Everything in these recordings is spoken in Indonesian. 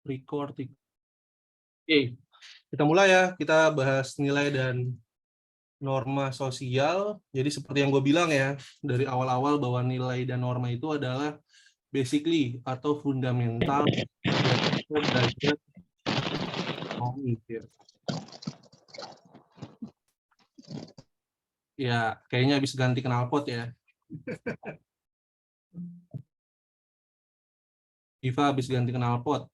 Record. Oke, kita mulai ya. Kita bahas nilai dan norma sosial. Jadi seperti yang gue bilang ya, dari awal-awal bahwa nilai dan norma itu adalah basically atau fundamental buat kita belajar ekonomi. Ya, kayaknya habis ganti knalpot ya. Iva habis ganti knalpot.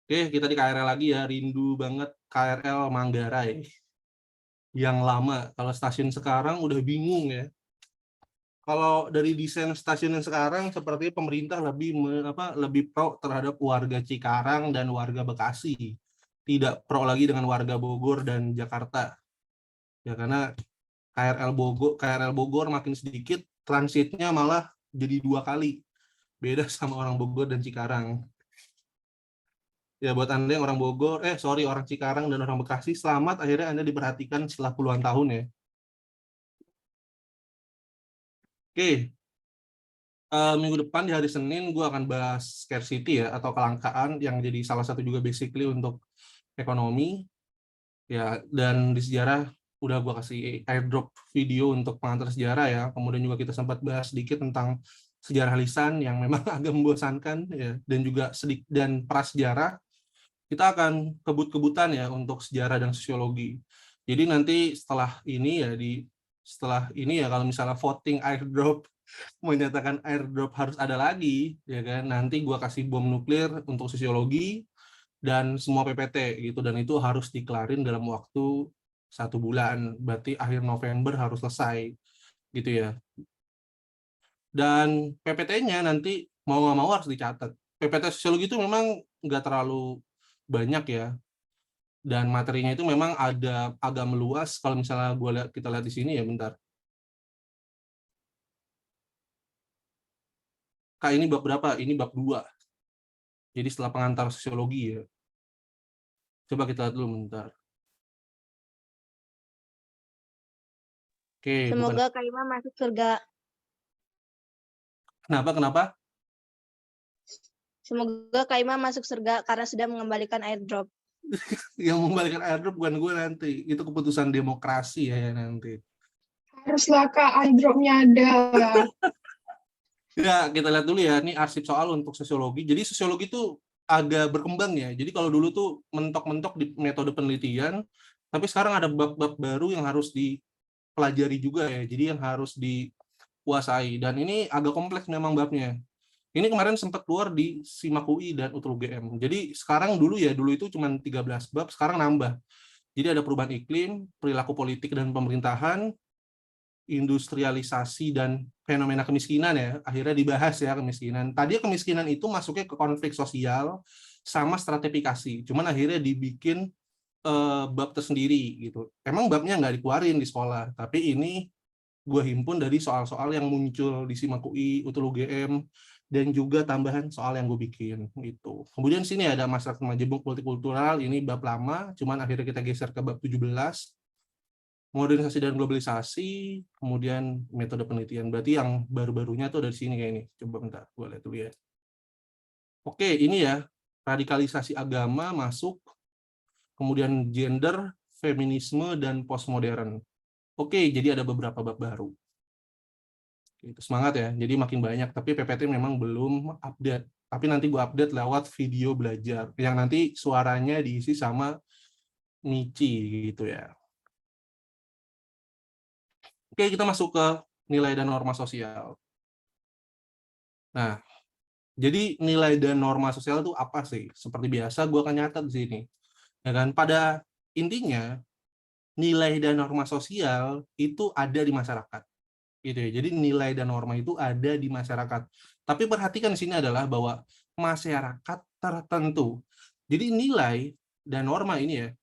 Oke, kita di KRL lagi ya. Rindu banget KRL Manggarai. Yang lama. Kalau stasiun sekarang udah bingung ya. Kalau dari desain stasiun yang sekarang seperti pemerintah lebih pro terhadap warga Cikarang dan warga Bekasi, tidak pro lagi dengan warga Bogor dan Jakarta. Ya karena KRL Bogor makin sedikit, transitnya malah jadi 2 kali. Beda sama orang Bogor dan Cikarang. Ya buat Anda yang orang Cikarang dan orang Bekasi, selamat akhirnya Anda diperhatikan setelah puluhan tahun ya. Oke. Minggu depan di hari Senin gue akan bahas scarcity ya, atau kelangkaan, yang jadi salah satu juga basically untuk ekonomi ya. Dan di sejarah udah gue kasih airdrop video untuk pengantar sejarah ya. Kemudian juga kita sempat bahas sedikit tentang sejarah lisan yang memang agak membosankan ya, dan juga sedikit dan prasejarah. Kita akan kebut-kebutan ya untuk sejarah dan sosiologi. Jadi nanti setelah ini ya kalau misalnya voting airdrop menyatakan airdrop harus ada lagi, ya kan? Nanti gua kasih bom nuklir untuk sosiologi dan semua PPT gitu, dan itu harus dikelarin dalam waktu 1 bulan. Berarti akhir November harus selesai gitu ya. Dan PPT-nya nanti mau nggak mau harus dicatat. PPT sosiologi itu memang nggak terlalu banyak ya, dan materinya itu memang ada agak meluas. Kalau misalnya kita lihat di sini ya, bentar. Kak, ini bab berapa? Ini bab 2. Jadi setelah pengantar sosiologi ya. Coba kita lihat dulu bentar. Oke, Semoga Kak Ima masuk surga. Kenapa? Semoga Kak Ima masuk surga karena sudah mengembalikan airdrop. Yang mengembalikan airdrop bukan gue nanti. Itu keputusan demokrasi ya nanti. Haruslah Kak, airdropnya ada. Ya, kita lihat dulu ya. Ini arsip soal untuk sosiologi. Jadi sosiologi itu agak berkembang ya. Jadi kalau dulu tuh mentok-mentok di metode penelitian, tapi sekarang ada bab-bab baru yang harus dipelajari juga ya. Jadi yang harus dikuasai. Dan ini agak kompleks memang babnya. Ini kemarin sempat keluar di SIMAK UI dan UTL UGM. Jadi sekarang dulu itu cuma 13 bab, sekarang nambah. Jadi ada perubahan iklim, perilaku politik dan pemerintahan, industrialisasi dan fenomena kemiskinan ya. Akhirnya dibahas ya kemiskinan. Tadi kemiskinan itu masuknya ke konflik sosial sama stratifikasi. Cuman akhirnya dibikin bab tersendiri gitu. Emang babnya nggak dikeluarin di sekolah, tapi ini gue himpun dari soal-soal yang muncul di SIMAK UI, UTL UGM, dan juga tambahan soal yang gue bikin gitu. Kemudian sini ada masyarakat majemuk multikultural, ini bab lama, cuman akhirnya kita geser ke bab 17. Modernisasi dan globalisasi, kemudian metode penelitian. Berarti yang baru-barunya tuh dari sini kayak ini. Coba bentar, gue lihat dulu ya. Oke, ini ya, radikalisasi agama masuk, kemudian gender, feminisme, dan postmodern. Oke, jadi ada beberapa bab baru. Itu semangat ya, jadi makin banyak, tapi PPT memang belum update. Tapi nanti gue update lewat video belajar, yang nanti suaranya diisi sama Michi gitu ya. Oke, kita masuk ke nilai dan norma sosial. Nah, jadi nilai dan norma sosial itu apa sih? Seperti biasa, gue akan nyatat di sini. Ya kan? Pada intinya, nilai dan norma sosial itu ada di masyarakat. Gitu ya. Jadi nilai dan norma itu ada di masyarakat. Tapi perhatikan di sini adalah bahwa masyarakat tertentu. Jadi nilai dan norma ini ya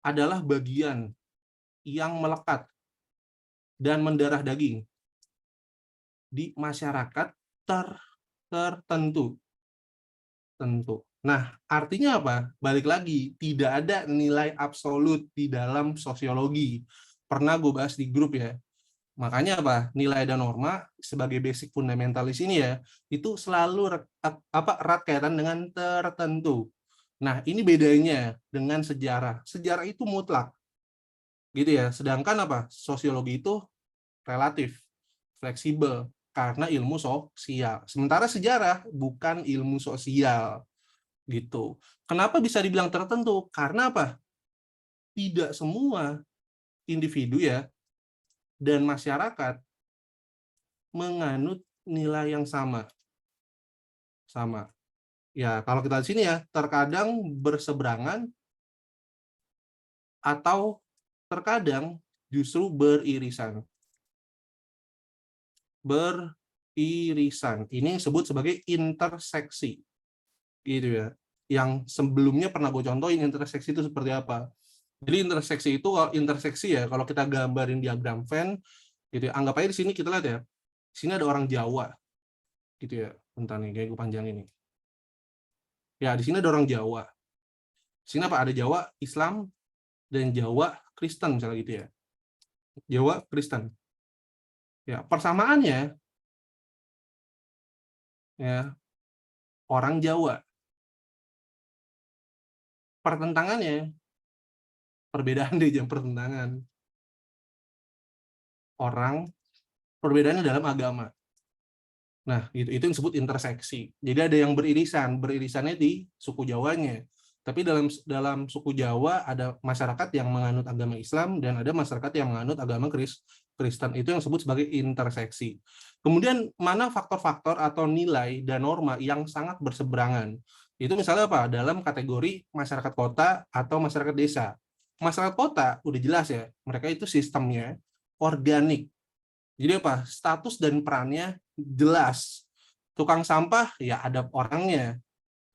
adalah bagian yang melekat dan mendarah daging di masyarakat tertentu. Nah, artinya apa? Balik lagi, tidak ada nilai absolut di dalam sosiologi. Pernah gue bahas di grup ya, Makanya apa? Nilai dan norma sebagai basic fundamentalis ini ya, itu selalu erat kaitan dengan tertentu. Nah, ini bedanya dengan sejarah. Sejarah itu mutlak. Gitu ya. Sedangkan apa? Sosiologi itu relatif, fleksibel karena ilmu sosial. Sementara sejarah bukan ilmu sosial. Gitu. Kenapa bisa dibilang tertentu? Karena apa? Tidak semua individu ya dan masyarakat menganut nilai yang sama. Ya, kalau kita di sini ya, terkadang berseberangan atau terkadang justru beririsan. Beririsan. Ini disebut sebagai interseksi. Gitu ya. Yang sebelumnya pernah gue contohin interseksi itu seperti apa. Jadi interseksi itu, kalau kita gambarin diagram Venn, gitu ya, anggap aja di sini kita lihat ya, di sini ada orang Jawa, gitu ya. Bentar nih, kayak gue panjangin nih. Ya, di sini ada orang Jawa. Di sini apa? Ada Jawa Islam dan Jawa Kristen misalnya gitu ya. Jawa Kristen. Ya, persamaannya ya orang Jawa. Pertentangannya perbedaan deh jam pertentangan. Perbedaannya dalam agama. Nah, itu yang disebut interseksi. Jadi ada yang beririsannya di suku Jawanya. Tapi dalam suku Jawa ada masyarakat yang menganut agama Islam dan ada masyarakat yang menganut agama Kristen. Itu yang disebut sebagai interseksi. Kemudian mana faktor-faktor atau nilai dan norma yang sangat berseberangan? Itu misalnya apa? Dalam kategori masyarakat kota atau masyarakat desa. Masyarakat kota udah jelas ya, mereka itu sistemnya organik. Jadi apa? Status dan perannya jelas. Tukang sampah ya ada orangnya.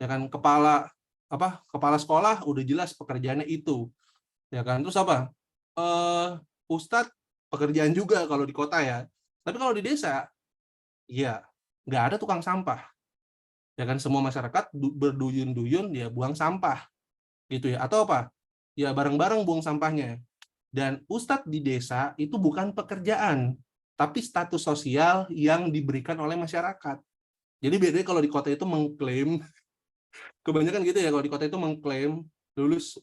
Ya kan, kepala sekolah udah jelas pekerjaannya itu. Ya kan? Terus apa? Ustadz pekerjaan juga kalau di kota ya. Tapi kalau di desa ya nggak ada tukang sampah. Ya kan, semua masyarakat berduyun-duyun dia buang sampah. Gitu ya. Atau apa? Ya bareng-bareng buang sampahnya. Dan ustadz di desa itu bukan pekerjaan, tapi status sosial yang diberikan oleh masyarakat. Jadi bedanya kalau di kota itu mengklaim, kebanyakan gitu ya, kalau di kota itu mengklaim lulus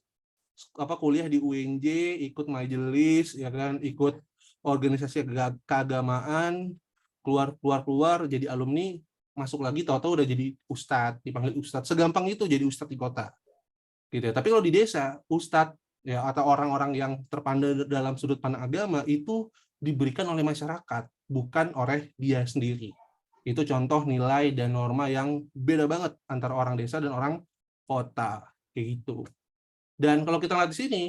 kuliah di UNJ, ikut majelis, ya kan, ikut organisasi keagamaan, keluar jadi alumni, masuk lagi tahu-tahu udah jadi ustadz, dipanggil ustadz. Segampang itu jadi ustadz di kota. Gitu ya. Tapi kalau di desa, ustadz ya atau orang-orang yang terpandang dalam sudut pandang agama itu diberikan oleh masyarakat, bukan oleh dia sendiri. Itu contoh nilai dan norma yang beda banget antara orang desa dan orang kota, kayak gitu. Dan kalau kita lihat di sini,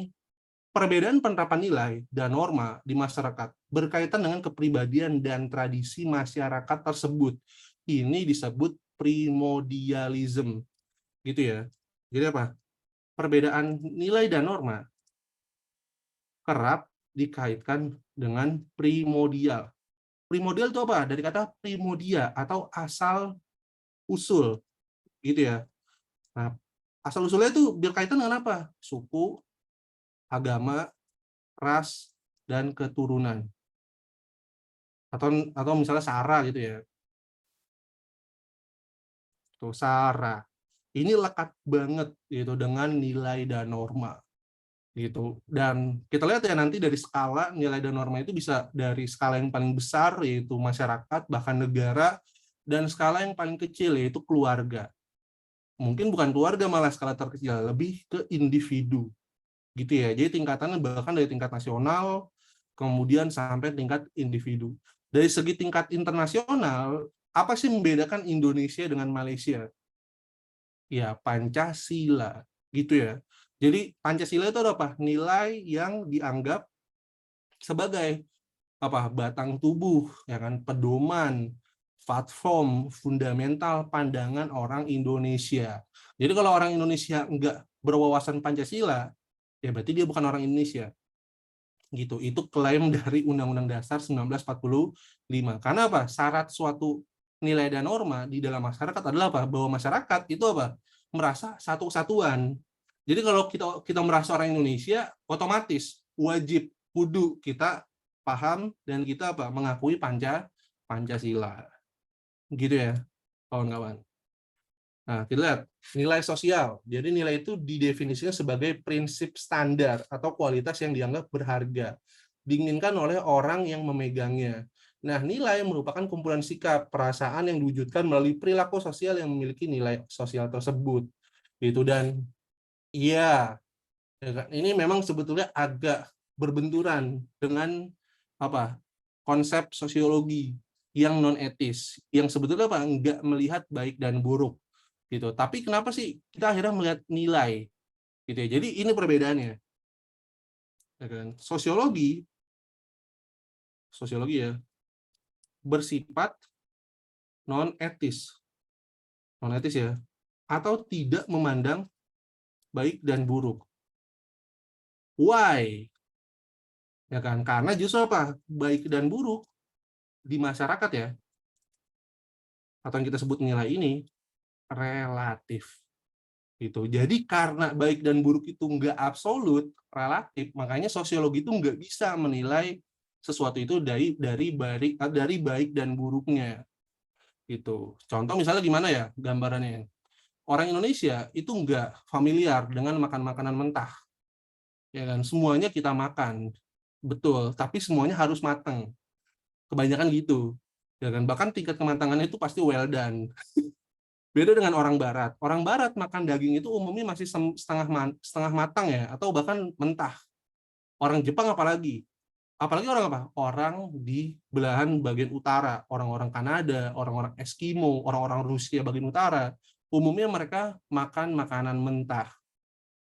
perbedaan penerapan nilai dan norma di masyarakat berkaitan dengan kepribadian dan tradisi masyarakat tersebut. Ini disebut primordialism, gitu ya. Jadi apa? Perbedaan nilai dan norma kerap dikaitkan dengan primordial. Primordial itu apa? Dari kata primodia atau asal usul, gitu ya. Nah, asal usulnya itu berkaitan dengan apa? Suku, agama, ras, dan keturunan. Atau misalnya sara gitu ya. Tuh sara. Ini lekat banget gitu dengan nilai dan norma. Gitu. Dan kita lihat ya nanti dari skala nilai dan norma itu bisa dari skala yang paling besar yaitu masyarakat bahkan negara, dan skala yang paling kecil yaitu keluarga. Mungkin bukan keluarga, malah skala terkecil, lebih ke individu gitu ya. Jadi tingkatannya bahkan dari tingkat nasional kemudian sampai tingkat individu. Dari segi tingkat internasional, apa sih membedakan Indonesia dengan Malaysia? Ya Pancasila gitu ya. Jadi Pancasila itu apa? Nilai yang dianggap sebagai apa? Batang tubuh, ya kan, pedoman, platform fundamental pandangan orang Indonesia. Jadi kalau orang Indonesia enggak berwawasan Pancasila, ya berarti dia bukan orang Indonesia. Gitu. Itu klaim dari Undang-Undang Dasar 1945. Karena apa? Syarat suatu nilai dan norma di dalam masyarakat adalah apa? Bahwa masyarakat itu apa? Merasa satu kesatuan. Jadi kalau kita merasa orang Indonesia, otomatis wajib kudu kita paham dan kita mengakui Pancasila. Gitu ya, kawan-kawan. Nah, kita lihat nilai sosial. Jadi nilai itu didefinisikan sebagai prinsip standar atau kualitas yang dianggap berharga, diinginkan oleh orang yang memegangnya. Nah, nilai merupakan kumpulan sikap, perasaan yang diwujudkan melalui perilaku sosial yang memiliki nilai sosial tersebut. Gitu. Dan iya, ini memang sebetulnya agak berbenturan dengan konsep sosiologi yang non etis, yang sebetulnya nggak melihat baik dan buruk gitu. Tapi kenapa sih kita akhirnya melihat nilai gitu ya? Jadi ini perbedaannya. Ya kan? Sosiologi ya bersifat non etis ya, atau tidak memandang baik dan buruk. Why? Ya kan? Karena justru baik dan buruk di masyarakat ya, atau yang kita sebut nilai ini relatif gitu. Jadi karena baik dan buruk itu nggak absolut, relatif, makanya sosiologi itu nggak bisa menilai sesuatu itu dari baik dan buruknya gitu. Contoh misalnya gimana ya gambarannya? Orang Indonesia itu nggak familiar dengan makan makanan mentah, ya kan? Semuanya kita makan, betul, tapi semuanya harus matang. Kebanyakan gitu, ya kan? Bahkan tingkat kematangannya itu pasti well done. Beda dengan orang Barat. Orang Barat makan daging itu umumnya masih setengah matang ya, atau bahkan mentah. Orang Jepang apalagi orang Orang di belahan bagian utara, orang-orang Kanada, orang-orang Eskimo, orang-orang Rusia bagian utara, umumnya mereka makan makanan mentah,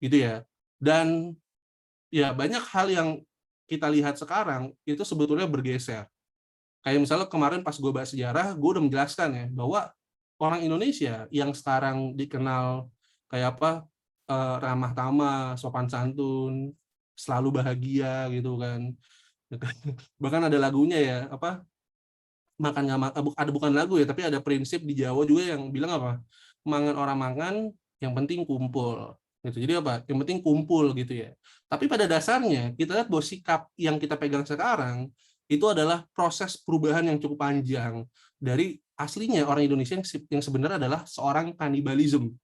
gitu ya. Dan ya banyak hal yang kita lihat sekarang itu sebetulnya bergeser. Kayak misalnya kemarin pas gue bahas sejarah, gue udah menjelaskan ya bahwa orang Indonesia yang sekarang dikenal kayak ramah tamah, sopan santun, selalu bahagia gitu kan. Bahkan ada lagunya ya, makan nggak makan, ada bukan lagu ya, tapi ada prinsip di Jawa juga yang bilang mangan orang mangan, yang penting kumpul. Gitu. Jadi yang penting kumpul gitu ya. Tapi pada dasarnya kita lihat bahwa sikap yang kita pegang sekarang itu adalah proses perubahan yang cukup panjang dari aslinya orang Indonesia yang sebenarnya adalah seorang kanibalisme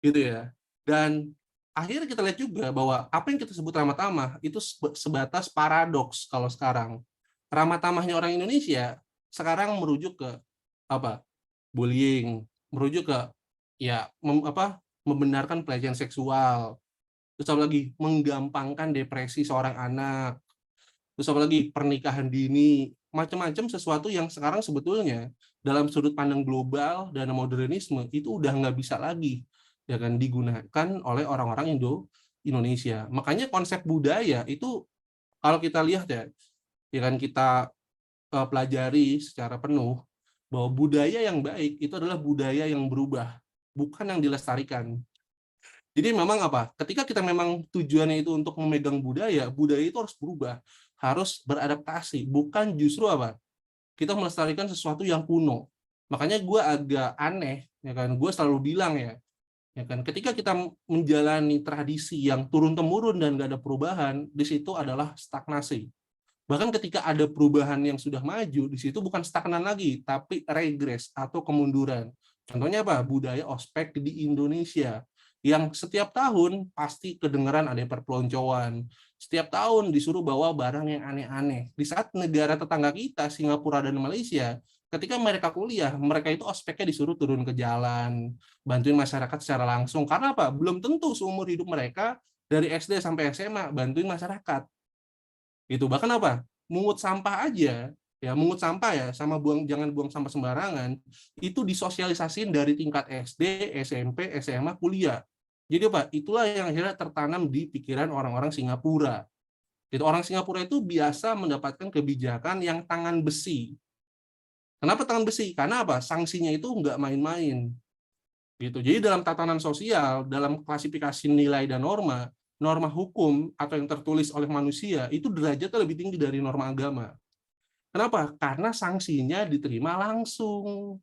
gitu ya. Dan akhirnya kita lihat juga bahwa apa yang kita sebut ramah tamah itu sebatas paradoks. Kalau sekarang ramah tamahnya orang Indonesia sekarang merujuk ke bullying, merujuk ke ya membenarkan pelecehan seksual, terus apa lagi menggampangkan depresi seorang anak, terus apa lagi pernikahan dini, macam-macam sesuatu yang sekarang sebetulnya dalam sudut pandang global dan modernisme itu udah nggak bisa lagi ya kan digunakan oleh orang-orang Indonesia. Makanya konsep budaya itu kalau kita lihat ya kan kita pelajari secara penuh bahwa budaya yang baik itu adalah budaya yang berubah, bukan yang dilestarikan. Jadi memang ketika kita memang tujuannya itu untuk memegang budaya itu harus berubah, harus beradaptasi, bukan justru kita melestarikan sesuatu yang kuno. Makanya gue agak aneh, ya kan, gue selalu bilang ya kan, ketika kita menjalani tradisi yang turun-temurun dan gak ada perubahan, di situ adalah stagnasi. Bahkan ketika ada perubahan yang sudah maju, di situ bukan stagnan lagi, tapi regres atau kemunduran. Contohnya budaya ospek di Indonesia yang setiap tahun pasti kedengeran ada perpeloncoan. Setiap tahun disuruh bawa barang yang aneh-aneh. Di saat negara tetangga kita, Singapura dan Malaysia, ketika mereka kuliah, mereka itu ospeknya disuruh turun ke jalan, bantuin masyarakat secara langsung. Karena belum tentu seumur hidup mereka dari SD sampai SMA bantuin masyarakat. Gitu. Bahkan mungut sampah aja, mungut sampah ya, sama jangan buang sampah sembarangan, itu disosialisasiin dari tingkat SD, SMP, SMA, kuliah. Jadi itulah yang akhirnya tertanam di pikiran orang-orang Singapura. Itu orang Singapura itu biasa mendapatkan kebijakan yang tangan besi. Kenapa tangan besi? Karena sanksinya itu nggak main-main. Gitu. Jadi dalam tatanan sosial, dalam klasifikasi nilai dan norma hukum atau yang tertulis oleh manusia itu derajatnya lebih tinggi dari norma agama. Kenapa? Karena sanksinya diterima langsung.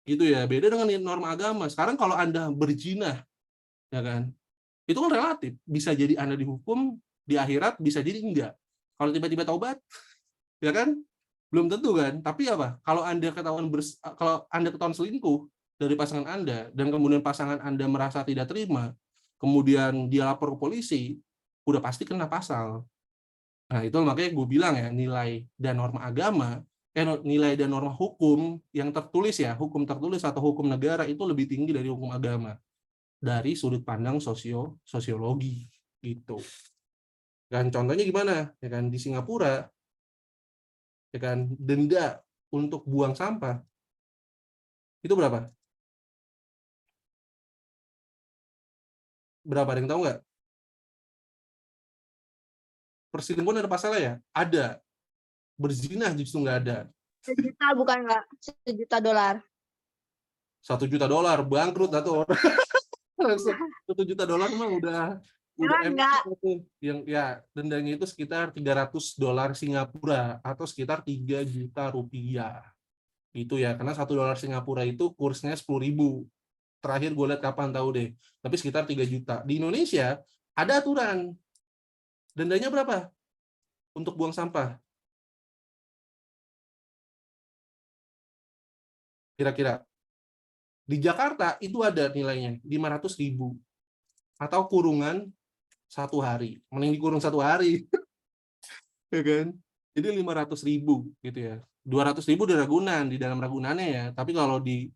Gitu ya. Beda dengan norma agama. Sekarang kalau Anda berzina, ya kan? Itu kan relatif, bisa jadi Anda dihukum di akhirat, bisa jadi enggak. Kalau tiba-tiba taubat, ya kan? Belum tentu kan? Tapi apa? Kalau Anda ketahuan selingkuh dari pasangan Anda dan kemudian pasangan Anda merasa tidak terima, kemudian dia lapor ke polisi, udah pasti kena pasal. Nah, itu makanya gue bilang ya, nilai dan norma agama, nilai dan norma hukum yang tertulis ya, hukum tertulis atau hukum negara itu lebih tinggi dari hukum agama dari sudut pandang sosiologi gitu. Dan contohnya gimana? Ya kan di Singapura, ya kan denda untuk buang sampah itu berapa? Berapa? Ada yang tahu nggak? Perselingkuhan ada pasalnya ya? Ada. Berzina justru nggak ada. $1 juta bukan nggak? $1 juta. $1 juta bangkrut atau orang. $1 juta mah udah Emang enggak? yang ya dendanya itu sekitar $300 Singapura atau sekitar 3 juta rupiah. Itu ya, karena $1 Singapura itu kursnya 10.000. Terakhir gue lihat kapan tahu deh. Tapi sekitar 3 juta. Di Indonesia ada aturan. Dendanya berapa? Untuk buang sampah. Kira-kira. Di Jakarta itu ada nilainya 500.000 atau kurungan 1 hari. Mending dikurung 1 hari. Ya kan? Jadi 500.000 gitu ya. 200.000 di Ragunan, di dalam Ragunannya ya. Tapi kalau di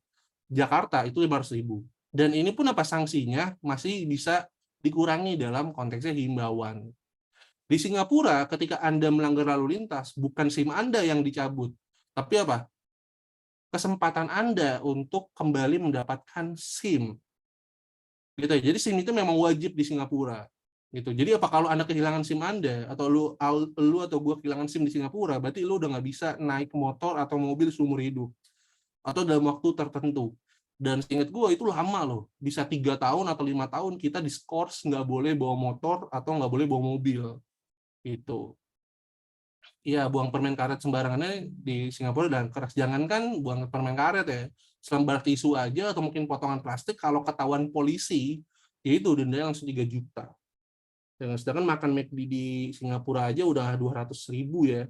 Jakarta itu 500.000. Dan ini pun apa sanksinya masih bisa dikurangi dalam konteksnya himbauan. Di Singapura ketika Anda melanggar lalu lintas, bukan SIM Anda yang dicabut, tapi apa? Kesempatan Anda untuk kembali mendapatkan SIM. Gitu ya. Jadi SIM itu memang wajib di Singapura. Gitu. Jadi apa kalau Anda kehilangan SIM Anda atau lu atau gua kehilangan SIM di Singapura, berarti lu udah nggak bisa naik motor atau mobil seumur hidup atau dalam waktu tertentu. Dan seingat gue itu lama loh, bisa 3 tahun atau 5 tahun kita diskors nggak boleh bawa motor atau nggak boleh bawa mobil. Itu. Iya, buang permen karet sembarangannya di Singapura dan keras. Jangankan buang permen karet ya, selembar tisu aja atau mungkin potongan plastik kalau ketahuan polisi, ya itu dendanya langsung 3 juta. Dan sedangkan makan McD di Singapura aja udah 200.000 ya.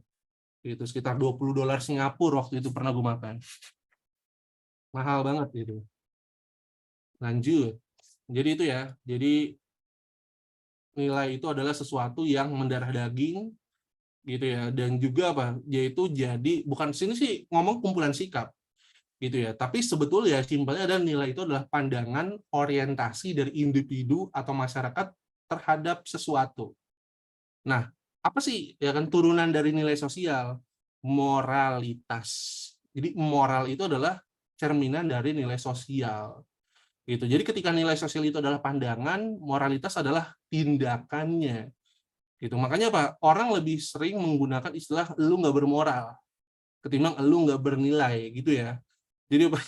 Itu sekitar $20 Singapura waktu itu pernah gue makan. Mahal banget gitu. Lanjut. Jadi itu ya. Jadi nilai itu adalah sesuatu yang mendarah daging gitu ya, dan juga apa? Yaitu jadi bukan sini sih ngomong kumpulan sikap gitu ya. Tapi sebetulnya simpelnya adalah nilai itu adalah pandangan orientasi dari individu atau masyarakat terhadap sesuatu. Nah, apa sih ya kan turunan dari nilai sosial? Moralitas. Jadi moral itu adalah cerminan dari nilai sosial. Gitu. Jadi ketika nilai sosial itu adalah pandangan, moralitas adalah tindakannya. Gitu. Makanya apa? Orang lebih sering menggunakan istilah lu nggak bermoral ketimbang lu nggak bernilai gitu ya. Jadi apa?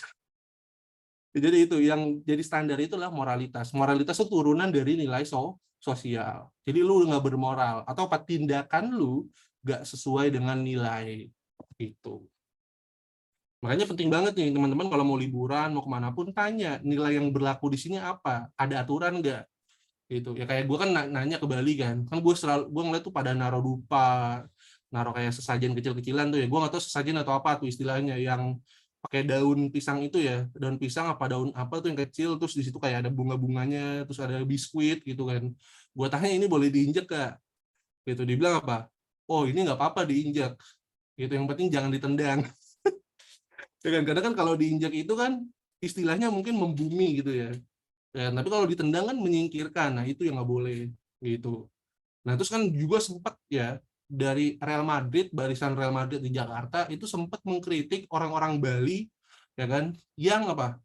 Jadi itu yang jadi standar itulah moralitas. Moralitas itu turunan dari nilai sosial. Jadi lu nggak bermoral atau apa tindakan lu nggak sesuai dengan nilai itu. Makanya penting banget nih teman-teman kalau mau liburan, mau kemanapun tanya nilai yang berlaku di sini apa, ada aturan nggak? Gitu. Ya kayak gue kan nanya ke Bali kan gue ngeliat tuh pada naruh dupa, naruh kayak sesajen kecil-kecilan tuh ya. Gue nggak tahu sesajen atau apa tuh istilahnya yang pakai daun pisang itu ya, daun pisang apa daun apa tuh yang kecil, terus di situ kayak ada bunga-bunganya, terus ada biskuit gitu kan. Gue tanya ini boleh diinjek gak? Gitu dibilang apa? Oh ini nggak apa-apa diinjek. Gitu yang penting jangan ditendang. Ya kan, karena kan kalau diinjak itu kan istilahnya mungkin membumi gitu ya. Ya, tapi kalau ditendang kan menyingkirkan. Nah, itu yang nggak boleh gitu. Nah, terus kan juga sempat ya dari Real Madrid, barisan Real Madrid di Jakarta itu sempat mengkritik orang-orang Bali ya kan yang apa?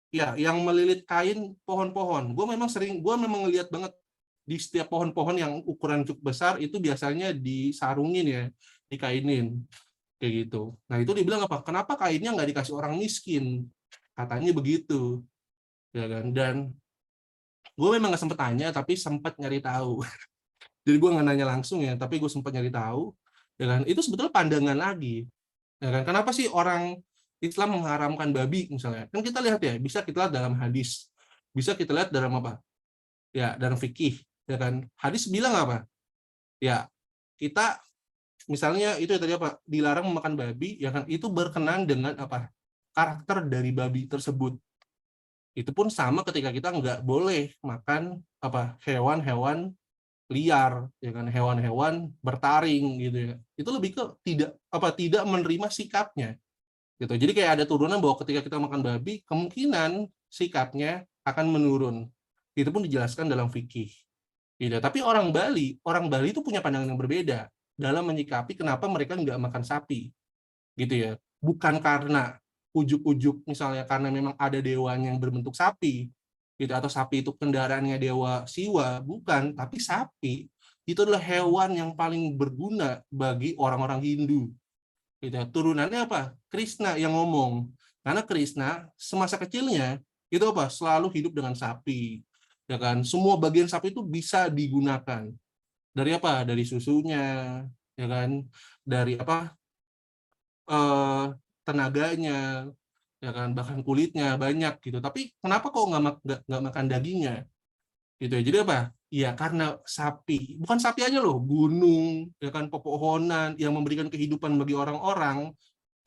Ya, yang melilit kain pohon-pohon. Gue memang ngelihat banget di setiap pohon-pohon yang ukuran cukup besar itu biasanya disarungin ya, dikainin kayak gitu. Nah itu dibilang apa? Kenapa kainnya nggak dikasih orang miskin? Katanya begitu, ya kan? Dan gue memang nggak sempet tanya, tapi sempat nyari tahu. Jadi gue nggak nanya langsung ya, tapi gue sempat nyari tahu, ya kan? Itu sebetulnya pandangan lagi, ya kan? Kenapa sih orang Islam mengharamkan babi misalnya? Kan kita lihat ya, bisa kita lihat dalam hadis, bisa kita lihat dalam apa? Ya, dalam fikih, ya kan? Hadis bilang apa? Ya, kita misalnya itu ya tadi apa, dilarang memakan babi, ya kan, itu berkenaan dengan apa, karakter dari babi tersebut. Itu pun sama ketika kita nggak boleh makan apa, hewan-hewan liar, ya kan, hewan-hewan bertaring gitu ya. Itu lebih ke tidak menerima sikapnya gitu. Jadi kayak ada turunan bahwa ketika kita makan babi, kemungkinan sikapnya akan menurun. Itu pun dijelaskan dalam fikih. Gitu. Tapi orang Bali itu punya pandangan yang berbeda dalam menyikapi kenapa mereka nggak makan sapi, gitu ya. Bukan karena ujuk-ujuk misalnya karena memang ada dewanya yang berbentuk sapi, gitu, atau sapi itu kendaraannya dewa Siwa, bukan. Tapi sapi itu adalah hewan yang paling berguna bagi orang-orang Hindu. Gitu. Turunannya apa? Krishna yang ngomong. Karena Krishna semasa kecilnya itu apa? Selalu hidup dengan sapi. Ya kan? Semua bagian sapi itu bisa digunakan. Dari apa? Dari susunya, ya kan? Dari apa? Tenaganya, ya kan? Bahkan kulitnya banyak gitu. Tapi kenapa kok nggak makan dagingnya? Gitu ya. Jadi apa? Ya karena sapi, bukan sapi aja loh, gunung, ya kan, pepohonan yang memberikan kehidupan bagi orang-orang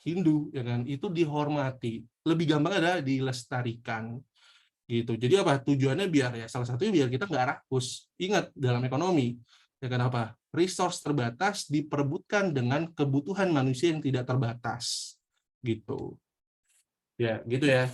Hindu, ya kan, itu dihormati. Lebih gampang adalah dilestarikan gitu. Jadi apa tujuannya, biar ya salah satunya biar kita nggak rakus. Ingat dalam ekonomi, ya kan, apa, resource terbatas diperebutkan dengan kebutuhan manusia yang tidak terbatas gitu. Ya gitu ya.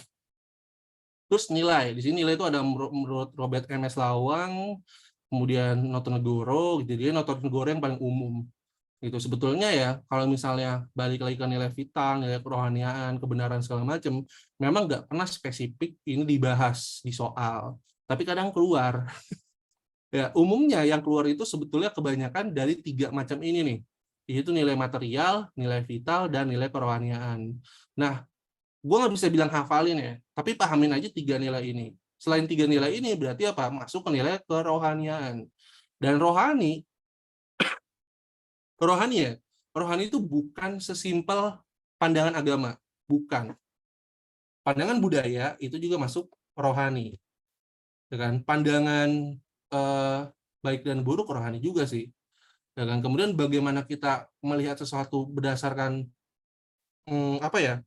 Terus nilai, di sini nilai itu ada menurut Robert M.S. Lawang, kemudian Notonegoro, gitu. Jadi Notonegoro yang paling umum. Gitu. Sebetulnya ya, kalau misalnya balik lagi ke nilai vital, nilai kerohanian, kebenaran segala macam, memang nggak pernah spesifik ini dibahas di soal. Tapi kadang keluar. Ya, umumnya yang keluar itu sebetulnya kebanyakan dari 3 macam ini nih. Yaitu nilai material, nilai vital, dan nilai kerohanian. Nah, gue nggak bisa bilang hafalin ya, tapi pahamin aja 3 nilai ini. Selain 3 nilai ini, berarti apa? Masuk ke nilai kerohanian. Dan rohani ya, rohani itu bukan sesimpel pandangan agama, bukan. Pandangan budaya itu juga masuk rohani, ya kan? Pandangan baik dan buruk rohani juga sih, ya kan? Kemudian bagaimana kita melihat sesuatu berdasarkan apa ya,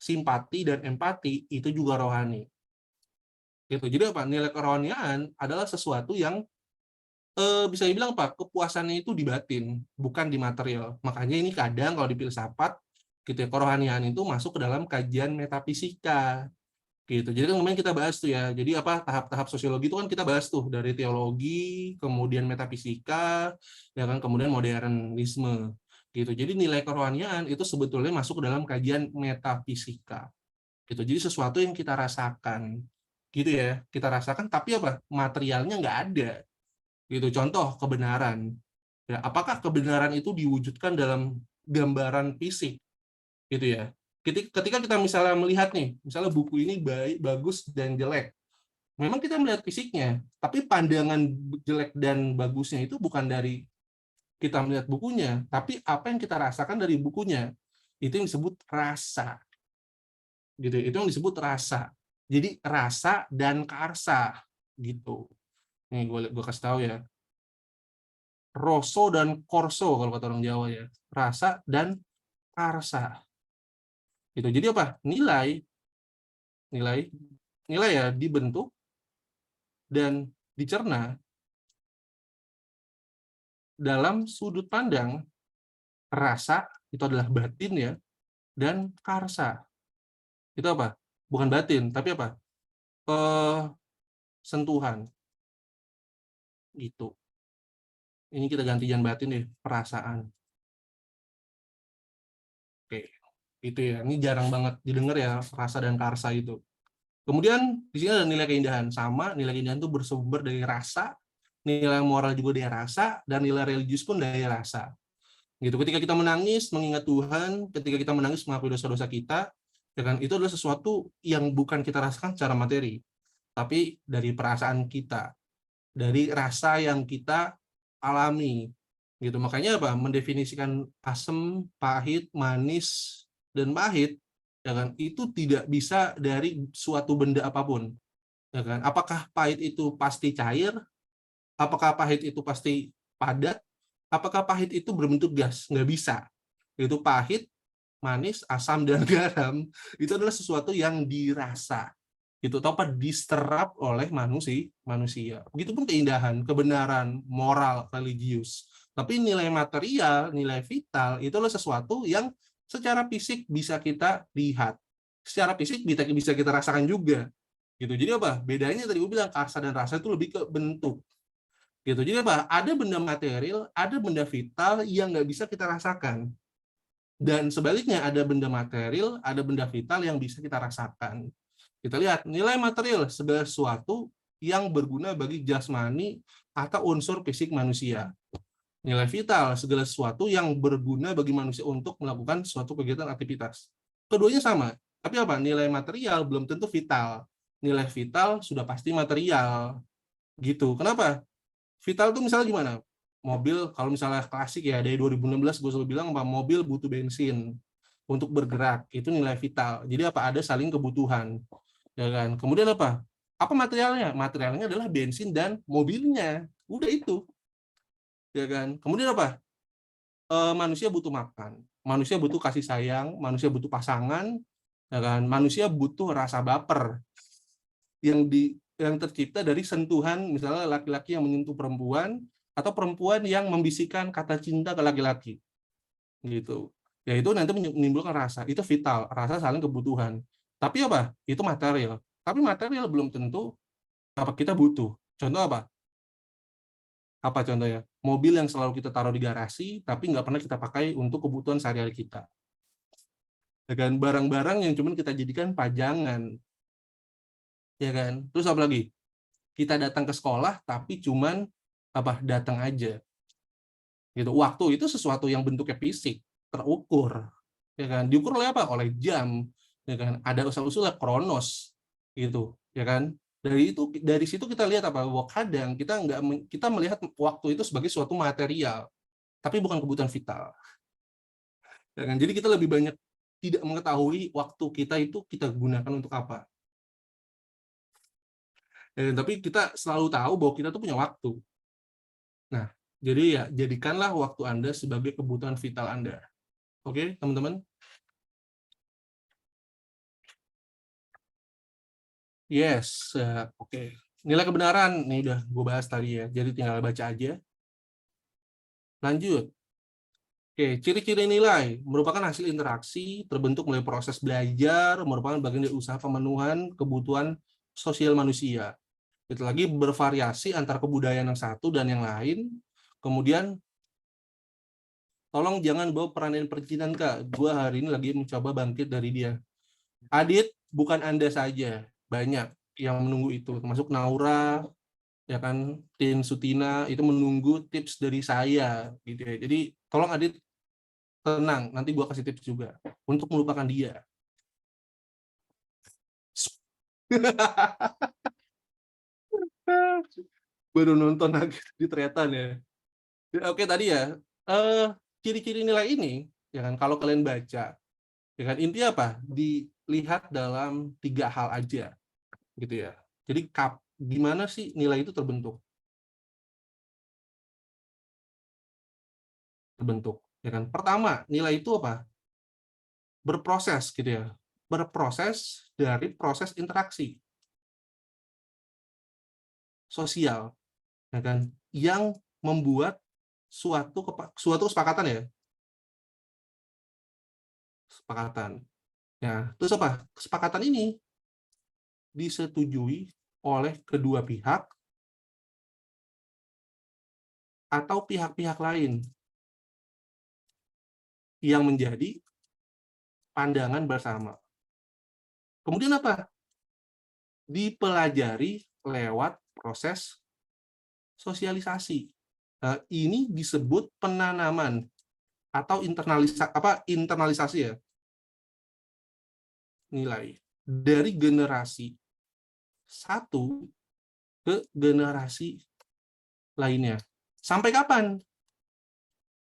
simpati dan empati itu juga rohani. Gitu. Jadi apa? Nilai kerohanian adalah sesuatu yang bisa dibilang apa, kepuasannya itu di batin, bukan di material. Makanya ini kadang kalau di filsafat gitu ya, kerohanian itu masuk ke dalam kajian metafisika gitu. Jadi kan kemarin kita bahas tuh ya, jadi apa, tahap-tahap sosiologi itu kan kita bahas tuh dari teologi, kemudian metafisika, ya kan, kemudian modernisme gitu. Jadi nilai kerohanian itu sebetulnya masuk ke dalam kajian metafisika gitu. Jadi sesuatu yang kita rasakan gitu ya, kita rasakan, tapi apa, materialnya nggak ada gitu. Contoh kebenaran, ya, apakah kebenaran itu diwujudkan dalam gambaran fisik gitu ya. Ketika kita misalnya melihat nih, misalnya buku ini baik, bagus dan jelek, memang kita melihat fisiknya, tapi pandangan jelek dan bagusnya itu bukan dari kita melihat bukunya, tapi apa yang kita rasakan dari bukunya. Itu yang disebut rasa gitu. Itu yang disebut rasa. Jadi rasa dan karsa gitu. Nih gue kasih tahu ya. Roso dan korso kalau kata orang Jawa ya. Rasa dan karsa. Gitu. Jadi apa? Nilai ya dibentuk dan dicerna dalam sudut pandang rasa itu adalah batin ya, dan karsa itu apa? Bukan batin, tapi apa? Sentuhan gitu. Ini kita ganti jangan batin deh, perasaan. Oke, itu ya. Ini jarang banget didengar ya, rasa dan karsa itu. Kemudian di sini ada nilai keindahan, sama nilai keindahan itu bersumber dari rasa, nilai moral juga dari rasa, dan nilai religius pun dari rasa. Gitu. Ketika kita menangis mengingat Tuhan, ketika kita menangis mengakui dosa-dosa kita, ya kan, itu adalah sesuatu yang bukan kita rasakan secara materi, tapi dari perasaan kita, dari rasa yang kita alami. Gitu. Makanya apa? Mendefinisikan asam, pahit, manis, dan pahit, ya kan, itu tidak bisa dari suatu benda apapun. Ya kan? Apakah pahit itu pasti cair? Apakah pahit itu pasti padat? Apakah pahit itu berbentuk gas? Nggak bisa. Itu pahit, manis, asam, dan garam itu adalah sesuatu yang dirasa. Itu atau apa diserap oleh manusia. Begitupun keindahan, kebenaran, moral, religius. Tapi nilai material, nilai vital itu adalah sesuatu yang secara fisik bisa kita lihat. Secara fisik bisa kita rasakan juga. Gitu. Jadi apa? Bedanya tadi gue bilang karsa dan rasa itu lebih ke bentuk. Gitu. Jadi apa? Ada benda material, ada benda vital yang nggak bisa kita rasakan. Dan sebaliknya ada benda material, ada benda vital yang bisa kita rasakan. Kita lihat nilai material segala sesuatu yang berguna bagi jasmani atau unsur fisik manusia. Nilai vital segala sesuatu yang berguna bagi manusia untuk melakukan suatu kegiatan aktivitas. Keduanya sama, tapi apa? Nilai material belum tentu vital. Nilai vital sudah pasti material. Gitu. Kenapa? Vital itu misalnya gimana? Mobil, kalau misalnya klasik ya, dari 2016 gue selalu bilang bahwa mobil butuh bensin untuk bergerak. Itu nilai vital. Jadi apa? Ada saling kebutuhan. Ya kan? Kemudian apa? Apa materialnya? Materialnya adalah bensin dan mobilnya. Udah itu. Ya kan? Kemudian apa? Manusia butuh makan. Manusia butuh kasih sayang. Manusia butuh pasangan. Ya kan? Manusia butuh rasa baper yang tercipta dari sentuhan, misalnya laki-laki yang menyentuh perempuan atau perempuan yang membisikkan kata cinta ke laki-laki gitu. Ya itu nanti menimbulkan rasa. Itu vital, rasa saling kebutuhan. Tapi apa? Itu material. Tapi material belum tentu apa kita butuh. Contoh apa? Apa contohnya? Mobil yang selalu kita taruh di garasi tapi nggak pernah kita pakai untuk kebutuhan sehari-hari kita. Dan barang-barang yang cuma kita jadikan pajangan. Ya kan? Terus apa lagi? Kita datang ke sekolah tapi cuman apa? Datang aja. Gitu. Waktu itu sesuatu yang bentuknya fisik, terukur. Ya kan? Diukur oleh apa? Oleh jam. Ya kan? Ada usul-usulnya kronos gitu, ya kan? Dari situ kita lihat apa? Bahwa kadang kita melihat waktu itu sebagai suatu material, tapi bukan kebutuhan vital. Ya kan? Jadi kita lebih banyak tidak mengetahui waktu kita itu kita gunakan untuk apa. Tapi kita selalu tahu bahwa kita tuh punya waktu. Nah, jadi ya jadikanlah waktu Anda sebagai kebutuhan vital Anda. Oke, teman-teman? Yes, oke. Nilai kebenaran, ini udah gue bahas tadi ya, jadi tinggal baca aja. Lanjut. Oke, ciri-ciri nilai merupakan hasil interaksi terbentuk melalui proses belajar, merupakan bagian dari usaha pemenuhan kebutuhan sosial manusia. Itu lagi bervariasi antar kebudayaan yang satu dan yang lain. Kemudian, tolong jangan bawa peranan percinan, Kak. Gue hari ini lagi mencoba bangkit dari dia. Adit, bukan Anda saja. Banyak yang menunggu itu, termasuk Naura, ya kan, Tin Sutina, itu menunggu tips dari saya. Gitu ya. Jadi, tolong Adit, tenang, nanti gua kasih tips juga untuk melupakan dia. Baru nonton lagi di Tretan ya. Oke tadi ya, ciri-ciri nilai ini, ya kan, kalau kalian baca, ya kan, intinya apa? Dilihat dalam 3 hal aja, gitu ya. Jadi gimana sih nilai itu terbentuk? Ya kan. Pertama, nilai itu apa? Berproses, gitu ya. Berproses dari proses interaksi sosial, ya kan, yang membuat suatu kesepakatan ya, kesepakatan. Ya, terus apa? Kesepakatan ini disetujui oleh kedua pihak atau pihak-pihak lain yang menjadi pandangan bersama. Kemudian apa? Dipelajari lewat proses sosialisasi. Nah, ini disebut penanaman atau internalisasi ya, nilai dari generasi satu ke generasi lainnya. Sampai kapan?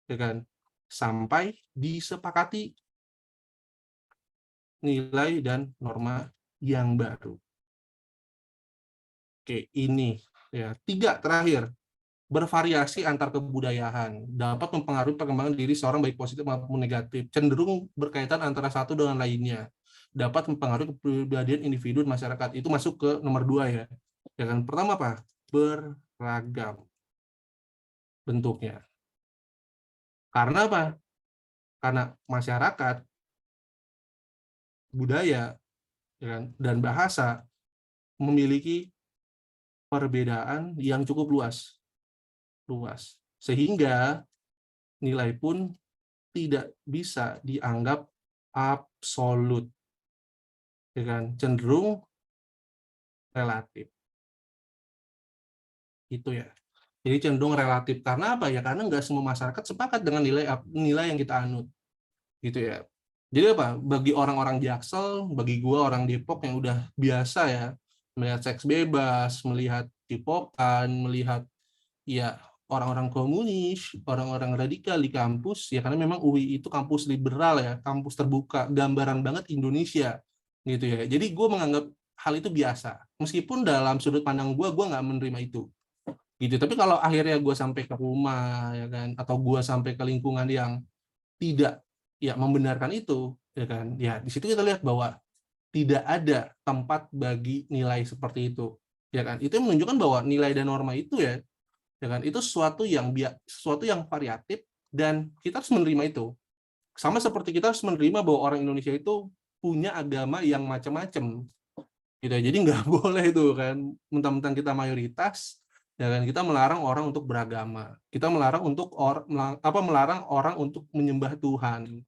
Ya kan? Sampai disepakati nilai dan norma yang baru. Oke, ini ya 3 terakhir. bervariasi antar kebudayaan, dapat mempengaruhi perkembangan diri seorang baik positif maupun negatif, cenderung berkaitan antara satu dengan lainnya, dapat mempengaruhi kepribadian individu dan masyarakat. Itu masuk ke nomor 2 ya. Ya kan? Pertama apa? Beragam bentuknya. Karena apa? Karena masyarakat, budaya, ya kan, dan bahasa memiliki perbedaan yang cukup luas. Sehingga nilai pun tidak bisa dianggap absolut, ya kan? Cenderung relatif. Itu ya. Jadi cenderung relatif. Karena apa ya? Karena nggak semua masyarakat sepakat dengan nilai yang kita anut. Gitu ya. Jadi apa? Bagi orang-orang Jaksel, bagi gua orang Depok yang udah biasa ya melihat seks bebas, melihat K-popan, melihat ya orang-orang komunis, orang-orang radikal di kampus, ya karena memang UI itu kampus liberal ya, kampus terbuka, gambaran banget Indonesia gitu ya. Jadi gue menganggap hal itu biasa, meskipun dalam sudut pandang gue nggak menerima itu gitu. Tapi kalau akhirnya gue sampai ke rumah ya kan, atau gue sampai ke lingkungan yang tidak ya membenarkan itu ya kan, ya di situ kita lihat bahwa tidak ada tempat bagi nilai seperti itu ya kan. Itu menunjukkan bahwa nilai dan norma itu ya kan, itu sesuatu yang variatif dan kita harus menerima itu. Sama seperti kita harus menerima bahwa orang Indonesia itu punya agama yang macam-macam gitu. Jadi nggak boleh itu kan mentang-mentang kita mayoritas ya kan, kita melarang orang untuk beragama, kita melarang orang untuk menyembah Tuhan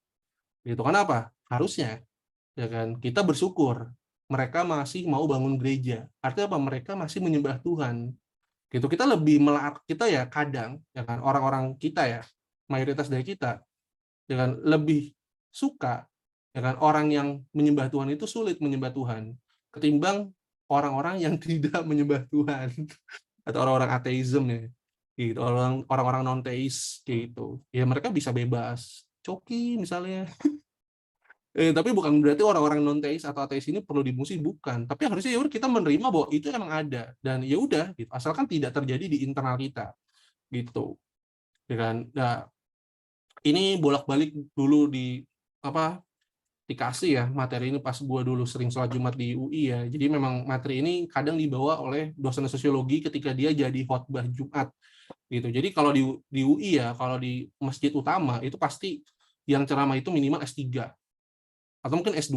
gitu. Kenapa? Harusnya ya kan kita bersyukur mereka masih mau bangun gereja, artinya apa? Mereka masih menyembah Tuhan gitu. Kita lebih kita ya kadang ya kan, orang-orang kita ya, mayoritas dari kita ya kan lebih suka ya kan orang yang menyembah Tuhan itu sulit menyembah Tuhan ketimbang orang-orang yang tidak menyembah Tuhan atau orang-orang ateisme ya gitu, orang-orang non teis gitu ya, mereka bisa bebas coki misalnya. Tapi bukan berarti orang-orang non teis atau ateis ini perlu dimusuhi, bukan. Tapi harusnya ya udah kita menerima bahwa itu emang ada dan ya udah gitu. Asalkan tidak terjadi di internal kita gitu. Ya kan? Nah, ini bolak-balik dulu dikasih ya materi ini pas gua dulu sering sholat Jumat di UI ya. Jadi memang materi ini kadang dibawa oleh dosen sosiologi ketika dia jadi khotbah Jumat gitu. Jadi kalau di UI ya, kalau di masjid utama itu pasti yang ceramah itu minimal S3 atau mungkin S2,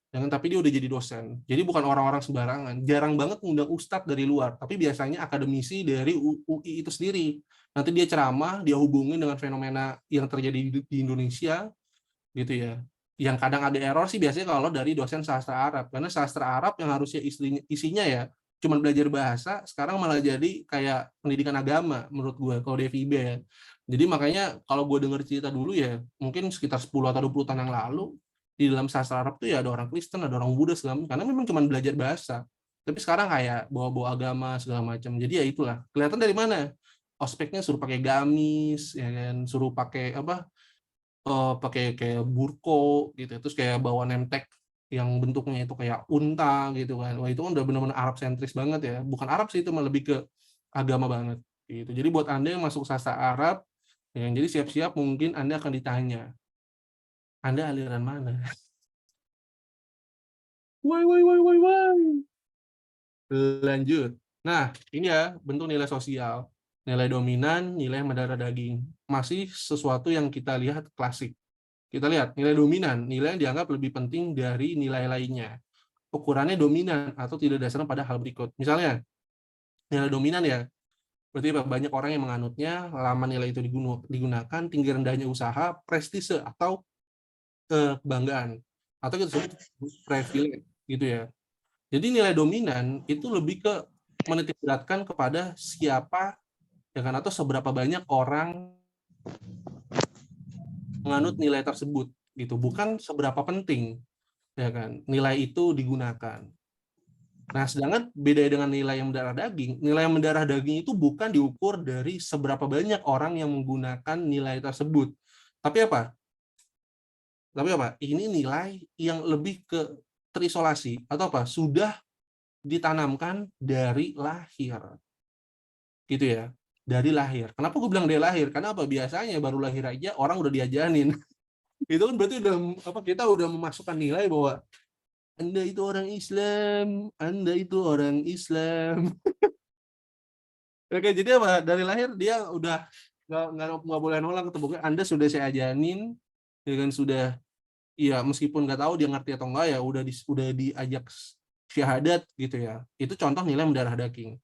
tapi dia udah jadi dosen. Jadi bukan orang-orang sembarangan. Jarang banget ngundang ustadz dari luar, tapi biasanya akademisi dari UI itu sendiri. Nanti dia ceramah, dia hubungin dengan fenomena yang terjadi di Indonesia, gitu ya. Yang kadang ada error sih biasanya kalau dari dosen sastra Arab, karena sastra Arab yang harusnya isinya ya cuma belajar bahasa, sekarang malah jadi kayak pendidikan agama menurut gue kalau di FIB ya. Jadi makanya kalau gue dengar cerita dulu ya, mungkin sekitar 10 atau 20 tahun yang lalu, di dalam sastra Arab tuh ya ada orang Kristen, ada orang Buddha segala macam, karena memang cuma belajar bahasa. Tapi sekarang kayak bawa-bawa agama segala macam. Jadi ya itulah. Kelihatan dari mana? Ospeknya suruh pakai gamis, ya kan, suruh pakai pakai kayak burko gitu. Terus kayak bawa nemtek yang bentuknya itu kayak unta gitu kan. Wah, itu kan udah benar-benar Arab sentris banget ya. Bukan Arab sih, itu malah lebih ke agama banget gitu. Jadi buat Anda yang masuk sastra Arab, ya, jadi siap-siap mungkin Anda akan ditanya, Anda aliran mana? Woi. Lanjut. Nah, ini ya bentuk nilai sosial. Nilai dominan, nilai mendarah daging. Masih sesuatu yang kita lihat klasik. Kita lihat nilai dominan, nilai yang dianggap lebih penting dari nilai lainnya. Ukurannya dominan atau tidak dasarnya pada hal berikut. Misalnya, nilai dominan ya, berarti banyak orang yang menganutnya, lama nilai itu digunakan, tinggi rendahnya usaha, prestise atau kebanggaan. Atau kita sebut privilege gitu ya. Jadi nilai dominan itu lebih ke menitikberatkan kepada siapa ya kan, atau seberapa banyak orang menganut nilai tersebut gitu, bukan seberapa penting ya kan nilai itu digunakan. Nah, sedangkan beda dengan nilai yang mendarah daging, nilai yang mendarah daging itu bukan diukur dari seberapa banyak orang yang menggunakan nilai tersebut. Tapi apa? Ini nilai yang lebih ke terisolasi atau apa? Sudah ditanamkan dari lahir. Gitu ya. dari lahir. Kenapa gue bilang dari lahir? Karena apa? Biasanya baru lahir aja orang udah diajanin. Itu kan berarti udah apa, kita udah memasukkan nilai bahwa Anda itu orang Islam, Anda itu orang Islam. Oke, jadi apa? Dari lahir dia udah nggak boleh nolak, atau bukan Anda sudah saya ajanin, ya kan, sudah, ya meskipun nggak tahu dia ngerti atau enggak, ya udah diajak syahadat gitu ya. Itu contoh nilai mendarah daging.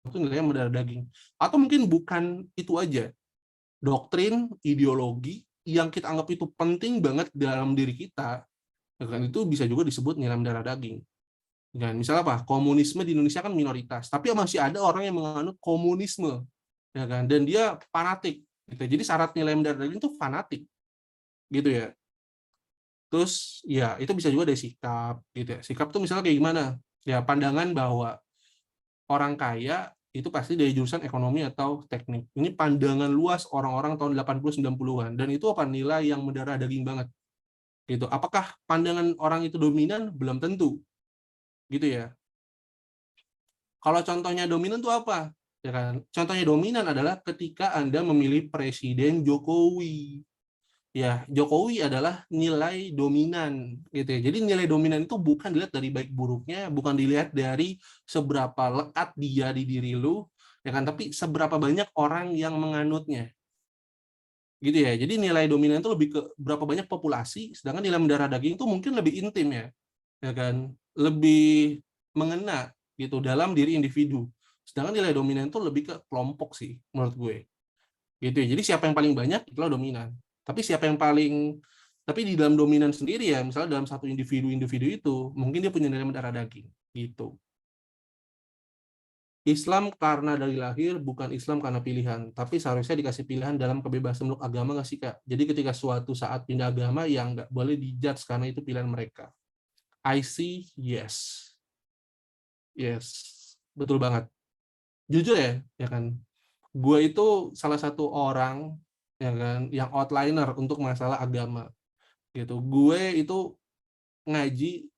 Itu nilai mendarah daging. Atau mungkin bukan itu aja. Doktrin, ideologi yang kita anggap itu penting banget dalam diri kita, ya kan, itu bisa juga disebut nilai mendarah daging. Dan misalnya apa? Komunisme di Indonesia kan minoritas, tapi masih ada orang yang menganut komunisme, ya kan? Dan dia fanatik. Gitu. Jadi syarat nilai mendarah daging itu fanatik, gitu ya. Terus ya itu bisa juga dari sikap, gitu ya. Sikap tuh misalnya kayak gimana? Ya pandangan bahwa orang kaya itu pasti dari jurusan ekonomi atau teknik. Ini pandangan luas orang-orang tahun 80-90-an. Dan itu apa? Nilai yang mendarah daging banget. Gitu. Apakah pandangan orang itu dominan? Belum tentu. Gitu ya. Kalau contohnya dominan itu apa? Ya kan? Contohnya dominan adalah ketika Anda memilih Presiden Jokowi. Ya, Jokowi adalah nilai dominan gitu ya. Jadi nilai dominan itu bukan dilihat dari baik buruknya, bukan dilihat dari seberapa lekat dia di diri lu, ya kan, tapi seberapa banyak orang yang menganutnya. Gitu ya. Jadi nilai dominan itu lebih ke berapa banyak populasi, sedangkan nilai mendarah daging itu mungkin lebih intim ya. Ya kan? Lebih mengena gitu dalam diri individu. Sedangkan nilai dominan itu lebih ke kelompok sih menurut gue. Gitu ya. Jadi siapa yang paling banyak itulah dominan. Tapi siapa yang paling, tapi di dalam dominan sendiri ya, misalnya dalam satu individu itu mungkin dia punya nilai mendarah daging gitu. Islam karena dari lahir, bukan Islam karena pilihan, tapi seharusnya dikasih pilihan dalam kebebasan meluk agama nggak sih Kak? Jadi ketika suatu saat pindah agama yang nggak boleh dijudge karena itu pilihan mereka. I see, yes. Yes, betul banget. Jujur ya kan, gue itu salah satu orang ya kan yang outliner untuk masalah agama gitu. Gue itu ngaji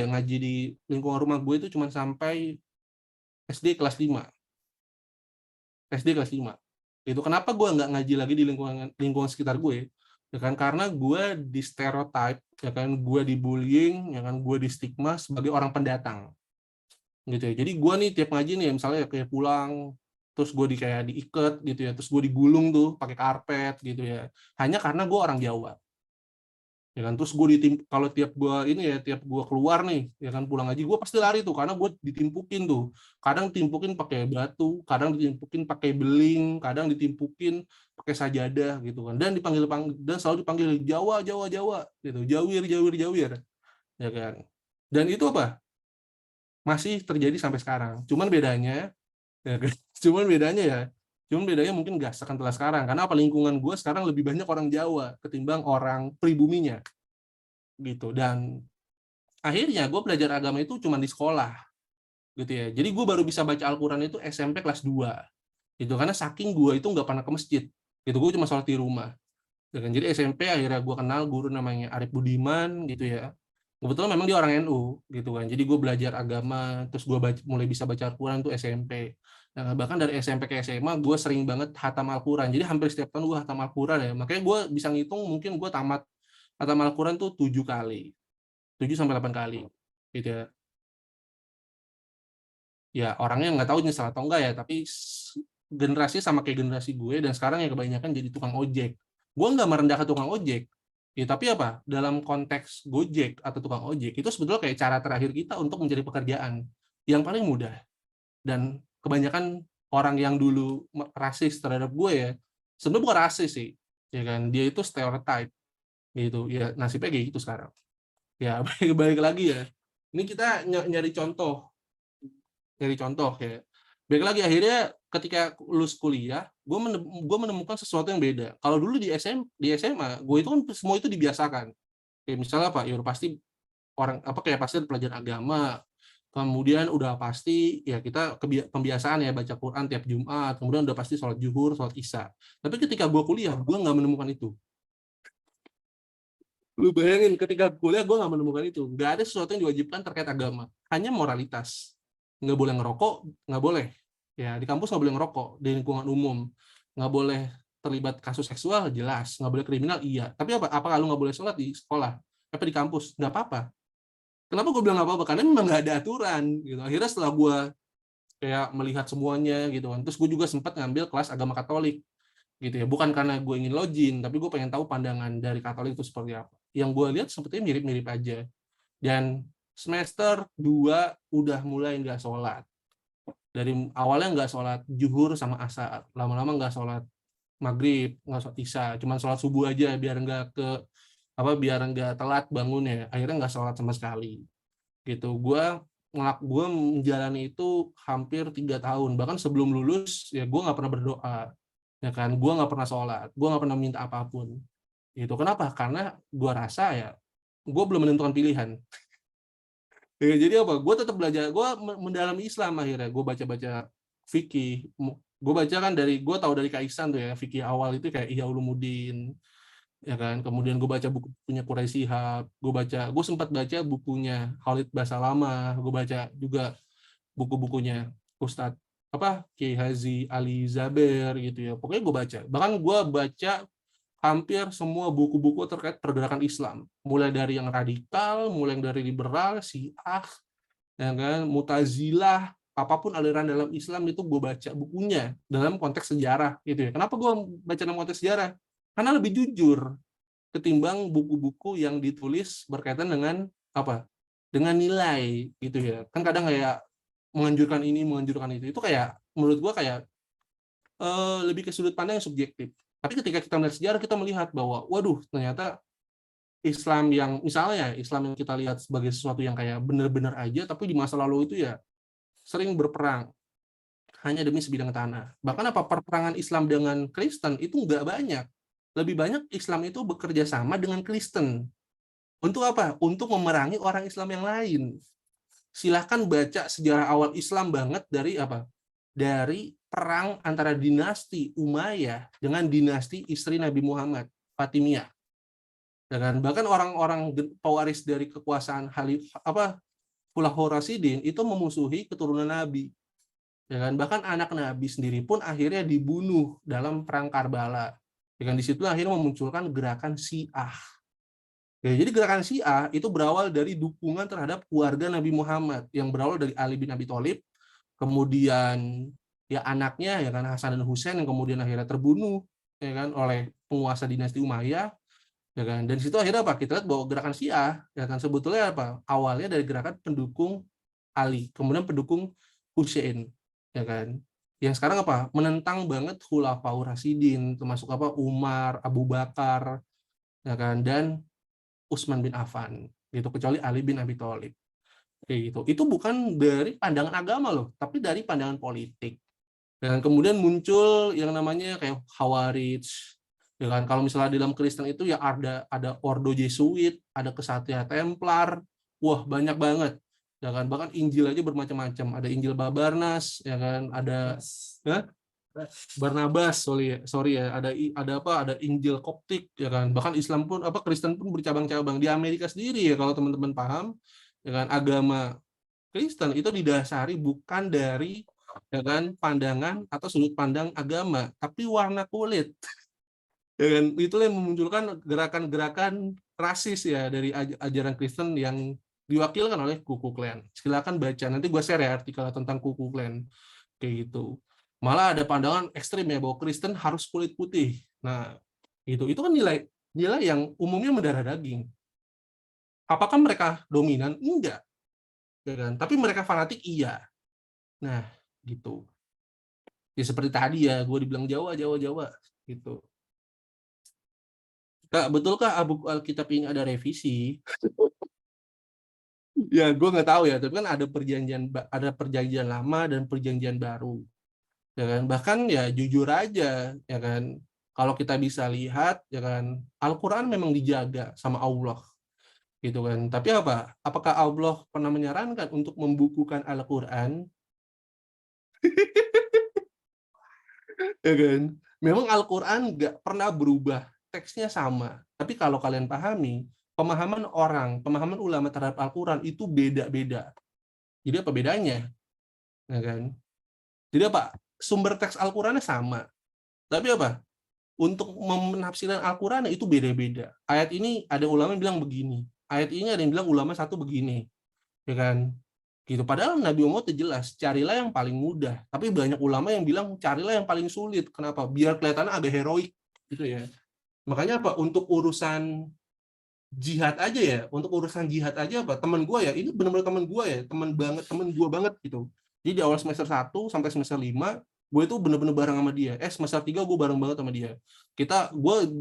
ngaji di lingkungan rumah gue itu cuma sampai SD kelas 5. SD kelas 5. Itu kenapa gue nggak ngaji lagi di lingkungan sekitar gue? Ya kan, karena gue di stereotype, ya kan, gue dibullying, ya kan, gue di stigma sebagai orang pendatang. Gitu ya. Jadi gue nih tiap ngaji nih misalnya kayak pulang terus gue kayak diikat gitu ya, terus gue digulung tuh pakai karpet gitu ya, hanya karena gue orang Jawa, ya kan. Terus gue kalau tiap gue keluar nih ya kan pulang ngaji, gue pasti lari tuh karena gue ditimpukin tuh, kadang ditimpukin pakai batu, kadang ditimpukin pakai beling, kadang ditimpukin pakai sajadah gitu kan, dan dan selalu dipanggil Jawa Jawa Jawa gitu, Jawir Jawir Jawir, ya kan. Dan itu apa, masih terjadi sampai sekarang. Cuman bedanya cuman bedanya mungkin nggak sekental sekarang, karena apa, lingkungan gue sekarang lebih banyak orang Jawa ketimbang orang pribuminya gitu. Dan akhirnya gue belajar agama itu cuma di sekolah gitu ya. Jadi gue baru bisa baca Al-Quran itu SMP kelas 2 gitu, karena saking gue itu nggak pernah ke masjid gitu, gue cuma sholat di rumah. Jadi SMP akhirnya gue kenal guru namanya Arif Budiman gitu ya. Kebetulan memang dia orang NU gitu kan. Jadi gue belajar agama, terus gue mulai bisa baca Al-Quran tuh SMP. Nah, bahkan dari SMP ke SMA gue sering banget hatam Al-Quran. Jadi hampir setiap tahun gue hatam Al-Quran ya. Makanya gue bisa ngitung mungkin gue tamat hatam Al-Quran tuh 7 kali. 7-8 kali. Gitu ya. Ya orangnya nggak tahu nyesel atau enggak ya, tapi generasi sama kayak generasi gue, dan sekarang ya kebanyakan jadi tukang ojek. Gue nggak merendahkan tukang ojek, ya, tapi apa, dalam konteks Gojek atau tukang ojek itu sebetulnya kayak cara terakhir kita untuk mencari pekerjaan yang paling mudah. Dan kebanyakan orang yang dulu rasis terhadap gue ya, sebenarnya bukan rasis sih, ya kan, dia itu stereotype gitu ya, nasibnya kayak gitu sekarang ya. Balik lagi ya, ini kita nyari contoh ya. Baik lagi, akhirnya ketika lulus kuliah, gue menemukan sesuatu yang beda. Kalau dulu di SMA, gue itu kan semua itu dibiasakan. Kayak misalnya apa, ya udah pasti orang apa kayak pasti pelajaran agama. Kemudian udah pasti ya kita pembiasaan ya baca Quran tiap Jumat. Kemudian udah pasti sholat zuhur, sholat isya. Tapi ketika gue kuliah, gue nggak menemukan itu. Lu bayangin ketika kuliah gue nggak menemukan itu. Nggak ada sesuatu yang diwajibkan terkait agama. Hanya moralitas. Nggak boleh ngerokok, nggak boleh. Ya, di kampus nggak boleh ngerokok. Di lingkungan umum. Nggak boleh terlibat kasus seksual, jelas. Nggak boleh kriminal, iya. Tapi apakah lu nggak boleh sholat di sekolah? Apa di kampus? Nggak apa-apa. Kenapa gue bilang nggak apa-apa? Karena memang nggak ada aturan. Gitu. Akhirnya setelah gue kayak melihat semuanya gitu kan. Terus gue juga sempat ngambil kelas agama Katolik gitu ya, bukan karena gue ingin login, tapi gue pengen tahu pandangan dari Katolik itu seperti apa. Yang gue lihat sepertinya mirip-mirip aja. Dan semester 2 udah mulai nggak sholat. Dari awalnya nggak sholat zuhur sama asar, lama-lama nggak sholat maghrib, nggak sholat isya, cuman sholat subuh aja biar nggak telat bangunnya. Akhirnya nggak sholat sama sekali. Gitu. Gue menjalani itu hampir 3 tahun. Bahkan sebelum lulus ya gue nggak pernah berdoa, ya kan, gue nggak pernah sholat, gue nggak pernah minta apapun. Itu kenapa? Karena gue rasa ya gue belum menentukan pilihan. Ya, jadi apa, gue tetap belajar, gue mendalami Islam. Akhirnya gue baca-baca fikih, gue baca kan gue tahu dari Kaisan tuh ya, fikih awal itu kayak Ihya Ulumuddin, ya kan. Kemudian gue baca bukunya Quraisy Shihab, gue sempat baca bukunya Khalid Basalamah, gue baca juga buku-bukunya Ustadz Kiai Haji Ali Zaber gitu ya. Pokoknya gue baca. Bahkan gue baca hampir semua buku-buku terkait pergerakan Islam. Mulai dari yang radikal, mulai dari liberal, Syiah, ya kan, Mu'tazilah, apapun aliran dalam Islam itu gue baca bukunya dalam konteks sejarah gitu ya. Kenapa gue baca dalam konteks sejarah? Karena lebih jujur ketimbang buku-buku yang ditulis berkaitan dengan dengan nilai gitu ya. Kan kadang kayak menganjurkan ini, menganjurkan itu kayak menurut gua kayak lebih ke sudut pandang yang subjektif. Tapi ketika kita melihat sejarah, kita melihat bahwa waduh, ternyata Islam yang misalnya Islam yang kita lihat sebagai sesuatu yang kayak benar-benar aja, tapi di masa lalu itu ya sering berperang hanya demi sebidang tanah. Bahkan perperangan Islam dengan Kristen itu nggak banyak. Lebih banyak Islam itu bekerja sama dengan Kristen. Untuk apa? Untuk memerangi orang Islam yang lain. Silahkan baca sejarah awal Islam banget dari perang antara dinasti Umayyah dengan dinasti istri Nabi Muhammad, Fatimiyah. Ya kan? Bahkan orang-orang pewaris dari kekuasaan Khulafaur Rasyidin itu memusuhi keturunan Nabi. Ya kan? Bahkan anak Nabi sendiri pun akhirnya dibunuh dalam perang Karbala. Ya kan? Di situ akhirnya memunculkan gerakan Syiah. Ya, jadi gerakan Syiah itu berawal dari dukungan terhadap keluarga Nabi Muhammad yang berawal dari Ali bin Abi Thalib, kemudian ya anaknya ya kan Hasan dan Husain yang kemudian akhirnya terbunuh ya kan oleh penguasa dinasti Umayyah, ya kan. Dan situ akhirnya kita lihat bahwa gerakan Syiah ya kan sebetulnya awalnya dari gerakan pendukung Ali, kemudian pendukung Husain, ya kan. Yang sekarang menentang banget Khulafaur Rasyidin, termasuk Umar, Abu Bakar, ya kan, dan Utsman bin Affan gitu, kecuali Ali bin Abi Thalib kayak gitu. Itu bukan dari pandangan agama loh, tapi dari pandangan politik. Dan kemudian muncul yang namanya kayak Khawarij, ya kan. Kalau misalnya di dalam Kristen itu ya ada Ordo Jesuit, ada Kesatria Templar, wah banyak banget, ya kan. Bahkan Injil aja bermacam-macam, ada Injil Barnabas, ya kan, ada Barnabas, sorry ya, ada Injil Koptik, ya kan. Bahkan Islam pun Kristen pun bercabang-cabang. Di Amerika sendiri ya, kalau teman-teman paham, ya kan, agama Kristen itu didasari bukan dari ya kan pandangan atau sudut pandang agama, tapi warna kulit. Ya kan, itulah yang memunculkan gerakan-gerakan rasis ya dari ajaran Kristen yang diwakilkan oleh Ku Klux Klan. Silakan baca, nanti gue share ya artikel tentang Ku Klux Klan kayak gitu. Malah ada pandangan ekstrim ya bahwa Kristen harus kulit putih. Nah, itu kan nilai yang umumnya mendarah daging. Apakah mereka dominan? Enggak, ya kan? Tapi mereka fanatik, iya. Nah, gitu. Ya seperti tadi ya, gue dibilang Jawa gitu. Kak, betulkah buku Alkitab ini ada revisi? Ya, gue nggak tahu ya. Tapi kan ada perjanjian lama dan perjanjian baru. Ya kan, bahkan ya jujur aja ya kan, kalau kita bisa lihat ya kan, Al-Quran memang dijaga sama Allah gitu kan. Tapi apakah Allah pernah menyarankan untuk membukukan Al-Quran? Ya kan, memang Al-Quran nggak pernah berubah, teksnya sama. Tapi kalau kalian pahami pemahaman ulama terhadap Al-Quran itu beda-beda. Jadi apa bedanya? Ya kan? Jadi apa? Sumber teks Al-Qurannya sama. Tapi apa? Untuk menafsirkan Al-Quran itu beda-beda. Ayat ini ada ulama yang bilang begini. Ayat ini ada yang bilang ulama satu begini. Ya kan? Gitu. Padahal Nabi Muhammad itu jelas, carilah yang paling mudah. Tapi banyak ulama yang bilang carilah yang paling sulit. Kenapa? Biar kelihatannya agak heroik gitu ya. Makanya apa? Untuk urusan jihad aja ya, apa? Teman gue ya, ini benar-benar teman gue ya, teman gue banget gitu. Jadi di awal semester 1 sampai semester 5, gue itu bener-bener bareng sama dia. Semester 3 gue bareng banget sama dia.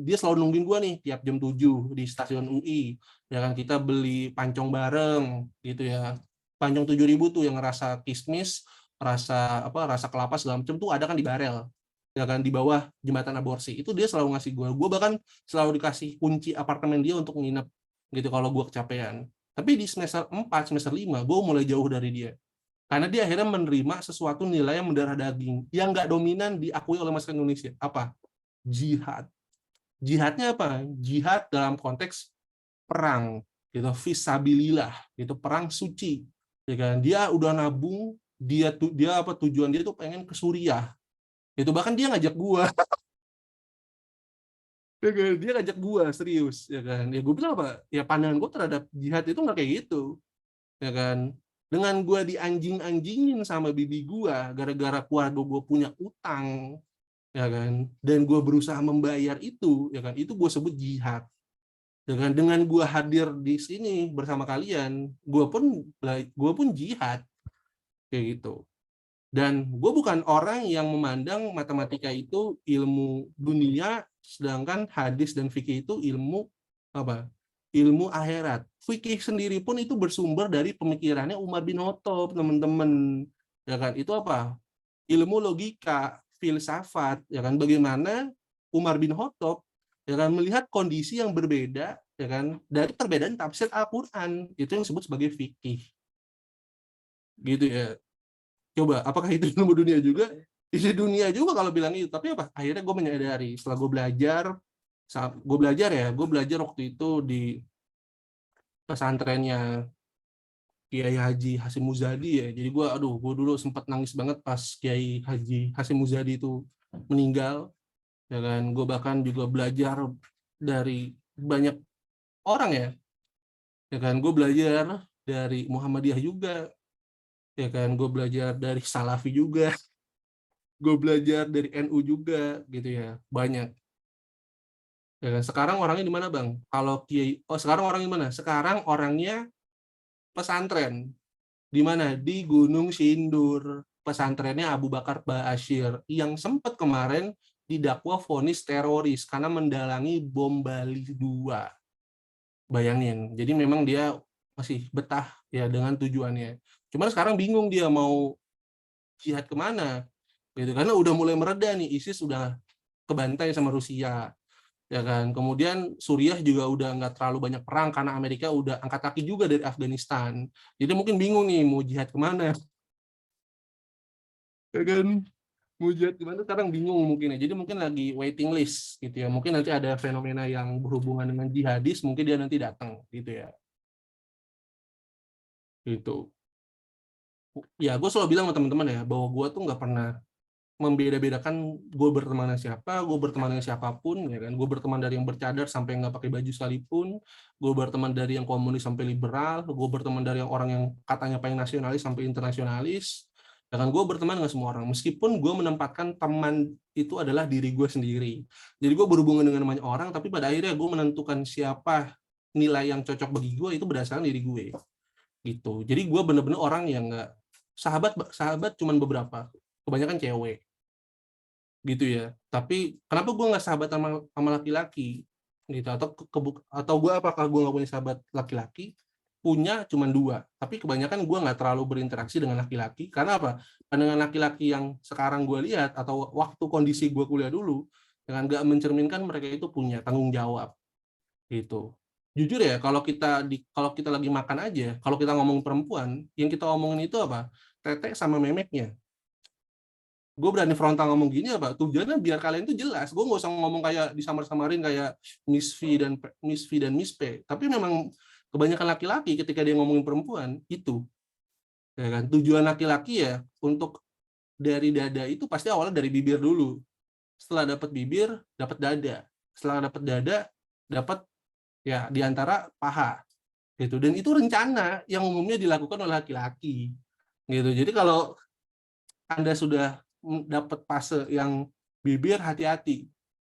Dia selalu nungguin gue nih tiap jam 7 di stasiun UI. Ya kan, kita beli pancong bareng gitu ya. Pancong 7.000 tuh yang rasa kismis, rasa kelapa segala macam tuh ada kan di Barel. Ya kan, di bawah jembatan aborsi. Itu dia selalu ngasih gue. Gue bahkan selalu dikasih kunci apartemen dia untuk nginep gitu kalau gue kecapean. Tapi di semester 4, semester 5 gue mulai jauh dari dia. Karena dia akhirnya menerima sesuatu nilai yang mendarah daging, yang nggak dominan diakui oleh masyarakat Indonesia. Apa? Jihad. Jihadnya apa? Jihad dalam konteks perang, gitu, fisabilillah, gitu, perang suci. Ya kan? Dia udah nabung, tujuan dia tuh pengen ke Suriah. Itu bahkan dia ngajak gua. Ya kan? Dia ngajak gua serius, ya kan? Ya gue bilang apa? Ya pandangan gua terhadap jihad itu nggak kayak gitu. Ya kan, dengan gue dianjing-anjingin sama bibi gue gara-gara keluarga gue punya utang, ya kan, dan gue berusaha membayar itu, ya kan, itu gue sebut jihad. Dengan gue hadir di sini bersama kalian, gue pun jihad kayak gitu. Dan gue bukan orang yang memandang matematika itu ilmu dunia, sedangkan hadis dan fikih itu ilmu apa? Ilmu akhirat. Fikih sendiri pun itu bersumber dari pemikirannya Umar bin Khattab, teman-teman. Ya kan? Itu apa? Ilmu logika, filsafat, ya kan? Bagaimana Umar bin Khattab ya kan melihat kondisi yang berbeda, ya kan? Dari perbedaan tafsir Al-Qur'an. Itu yang disebut sebagai fikih. Gitu ya. Coba, apakah itu ilmu dunia juga? Isi dunia juga kalau bilang itu. Tapi apa? Akhirnya gue menyadari setelah gue belajar waktu itu di pesantrennya Kiai Haji Hasyim Muzadi ya. Jadi gue dulu sempat nangis banget pas Kiai Haji Hasyim Muzadi itu meninggal. Ya kan, gue bahkan juga belajar dari banyak orang ya. Ya kan, gue belajar dari Muhammadiyah juga. Ya kan, gue belajar dari Salafi juga. Gue belajar dari NU juga gitu ya, banyak. Ya kan? Sekarang orangnya di mana, Bang? Sekarang orangnya mana? Sekarang orangnya pesantren. Di mana? Di Gunung Sindur. Pesantrennya Abu Bakar Ba'asyir yang sempat kemarin didakwa vonis teroris karena mendalangi bom Bali 2. Bayangin. Jadi memang dia masih betah ya dengan tujuannya. Cuman sekarang bingung dia mau jihad kemana gitu, karena udah mulai mereda nih, ISIS udah kebantai sama Rusia, ya kan. Kemudian Suriah juga udah nggak terlalu banyak perang karena Amerika udah angkat kaki juga dari Afghanistan. Jadi mungkin bingung nih mau jihad kemana, ya kan. Mau jihad kemana sekarang bingung mungkin ya. Jadi mungkin lagi waiting list gitu ya. Mungkin nanti ada fenomena yang berhubungan dengan jihadis, mungkin dia nanti datang gitu ya. Gitu. Ya gue selalu bilang sama teman-teman ya bahwa gue tuh nggak pernah membeda-bedakan gue berteman dengan siapa, gue berteman dengan siapapun, ya kan. Gue berteman dari yang bercadar sampai nggak pakai baju sekalipun, gue berteman dari yang komunis sampai liberal, gue berteman dari yang orang yang katanya pengen nasionalis sampai internasionalis, ya kan. Gue berteman dengan semua orang, meskipun gue menempatkan teman itu adalah diri gue sendiri. Jadi gue berhubungan dengan banyak orang, tapi pada akhirnya gue menentukan siapa nilai yang cocok bagi gue itu berdasarkan diri gue, gitu. Jadi gue bener-bener orang yang nggak sahabat cuman beberapa, kebanyakan cewek gitu ya. Tapi kenapa gue nggak sahabat sama laki-laki gitu, atau gue apakah gue nggak punya sahabat laki-laki? Punya cuman 2, tapi kebanyakan gue nggak terlalu berinteraksi dengan laki-laki. Karena apa? Dengan laki-laki yang sekarang gue lihat atau waktu kondisi gue kuliah dulu, dengan nggak mencerminkan mereka itu punya tanggung jawab gitu. Jujur ya, kalau kita lagi makan aja, kalau kita ngomong perempuan, yang kita omongin itu apa? Tetek sama memeknya. Gue berani frontal ngomong gini apa? Tujuannya biar kalian tuh jelas. Gue nggak usah ngomong kayak disamar-samarin kayak Miss V dan Miss P. Tapi memang kebanyakan laki-laki ketika dia ngomongin perempuan itu, ya kan? Tujuan laki-laki ya untuk dari dada itu pasti awalnya dari bibir dulu. Setelah dapat bibir, dapat dada. Setelah dapat dada, dapat ya diantara paha. Gitu. Dan itu rencana yang umumnya dilakukan oleh laki-laki. Gitu. Jadi kalau Anda sudah dapat fase yang bibir, hati-hati.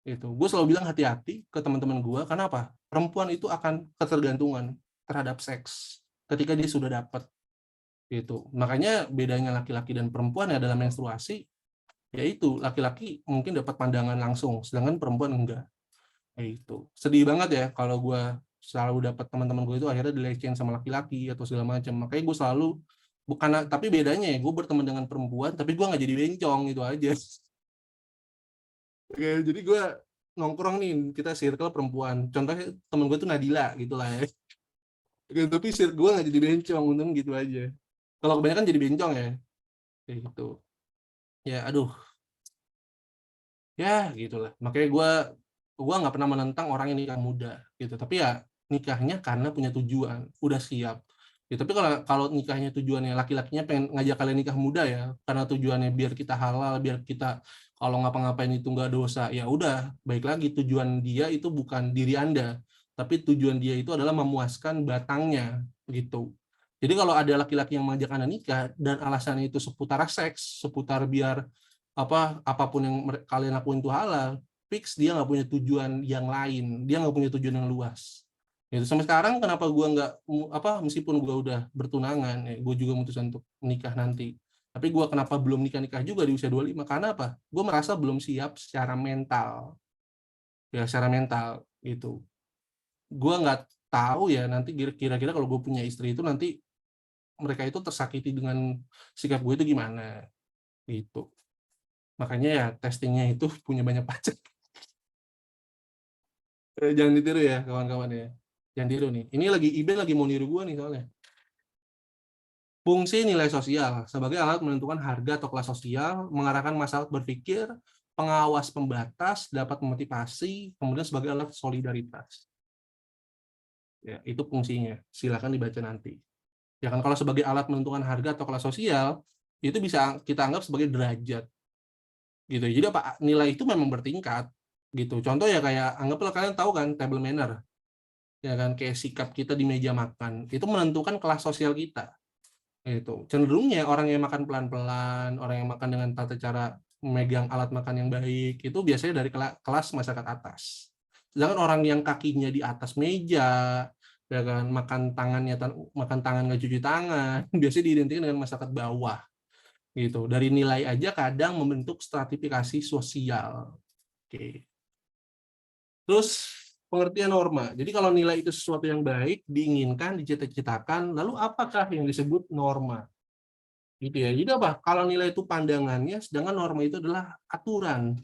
Itu. Gue selalu bilang hati-hati ke teman-teman gue. Kenapa? Perempuan itu akan ketergantungan terhadap seks ketika dia sudah dapat. Gitu. Makanya bedanya laki-laki dan perempuan ya dalam menstruasi, yaitu laki-laki mungkin dapat pandangan langsung, sedangkan perempuan enggak. Itu. Sedih banget ya kalau gue selalu dapat teman-teman gue itu akhirnya dilecehin sama laki-laki atau segala macam. Makanya gue selalu bukan, tapi bedanya ya gue berteman dengan perempuan tapi gue nggak jadi bencong itu aja. Oke, jadi gue nongkrong nih, kita circle perempuan, contohnya temen gue tuh Nadila gitu lah ya. Oke, tapi gue nggak jadi bencong, untung gitu aja. Kalau kebanyakan jadi bencong ya kayak gitu ya. Aduh, ya gitulah. Makanya gue nggak pernah menentang orang yang nikah muda gitu, tapi ya nikahnya karena punya tujuan, udah siap. Ya, tapi kalau nikahnya tujuannya laki-lakinya pengen ngajak kalian nikah muda ya, karena tujuannya biar kita halal, biar kita kalau ngapa-ngapain itu nggak dosa, ya udah, baik lagi tujuan dia itu bukan diri Anda, tapi tujuan dia itu adalah memuaskan batangnya gitu. Jadi kalau ada laki-laki yang mengajak Anda nikah dan alasannya itu seputar seks, seputar biar apapun yang kalian lakuin itu halal, fix dia nggak punya tujuan yang lain, dia nggak punya tujuan yang luas. Itu sampai sekarang kenapa gue nggak meskipun gue udah bertunangan, ya, gue juga memutuskan untuk menikah nanti. Tapi gue kenapa belum nikah juga di usia 25? Karena apa? Gue merasa belum siap secara mental, ya secara mental gitu. Gue nggak tahu ya nanti kira-kira kalau gue punya istri itu nanti mereka itu tersakiti dengan sikap gue itu gimana gitu. Makanya ya testingnya itu punya banyak pacar. Jangan ditiru ya kawan-kawan ya. Jangan tiru nih. Ini lagi Iben lagi mau niru gue nih soalnya. Fungsi nilai sosial sebagai alat menentukan harga atau kelas sosial, mengarahkan masyarakat berpikir, pengawas pembatas, dapat memotivasi, kemudian sebagai alat solidaritas. Ya, itu fungsinya. Silakan dibaca nanti. Ya kan kalau sebagai alat menentukan harga atau kelas sosial, itu bisa kita anggap sebagai derajat. Gitu. Jadi apa nilai itu memang bertingkat gitu. Contoh ya kayak anggaplah kalian tahu kan table manner. Ya kan kayak sikap kita di meja makan itu menentukan kelas sosial kita. Itu cenderungnya orang yang makan pelan-pelan, orang yang makan dengan tata cara memegang alat makan yang baik itu biasanya dari kelas masyarakat atas. Sedangkan orang yang kakinya di atas meja, ya kan makan tangan nggak cuci tangan, biasanya diidentikan dengan masyarakat bawah. Gitu. Dari nilai aja kadang membentuk stratifikasi sosial. Oke. Terus pengertian norma. Jadi kalau nilai itu sesuatu yang baik, diinginkan, dicita-citakan, lalu apakah yang disebut norma? Gitu ya. Jadi apa? Kalau nilai itu pandangannya, sedangkan norma itu adalah aturan.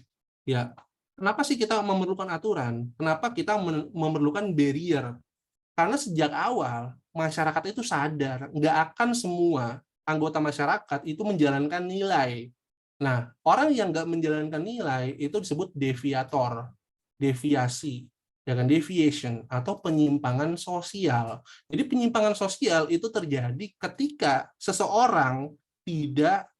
Ya. Kenapa sih kita memerlukan aturan? Kenapa kita memerlukan barrier? Karena sejak awal masyarakat itu sadar nggak akan semua anggota masyarakat itu menjalankan nilai. Nah, orang yang nggak menjalankan nilai itu disebut deviator, deviasi, ya kan, deviation atau penyimpangan sosial. Jadi penyimpangan sosial itu terjadi ketika seseorang tidak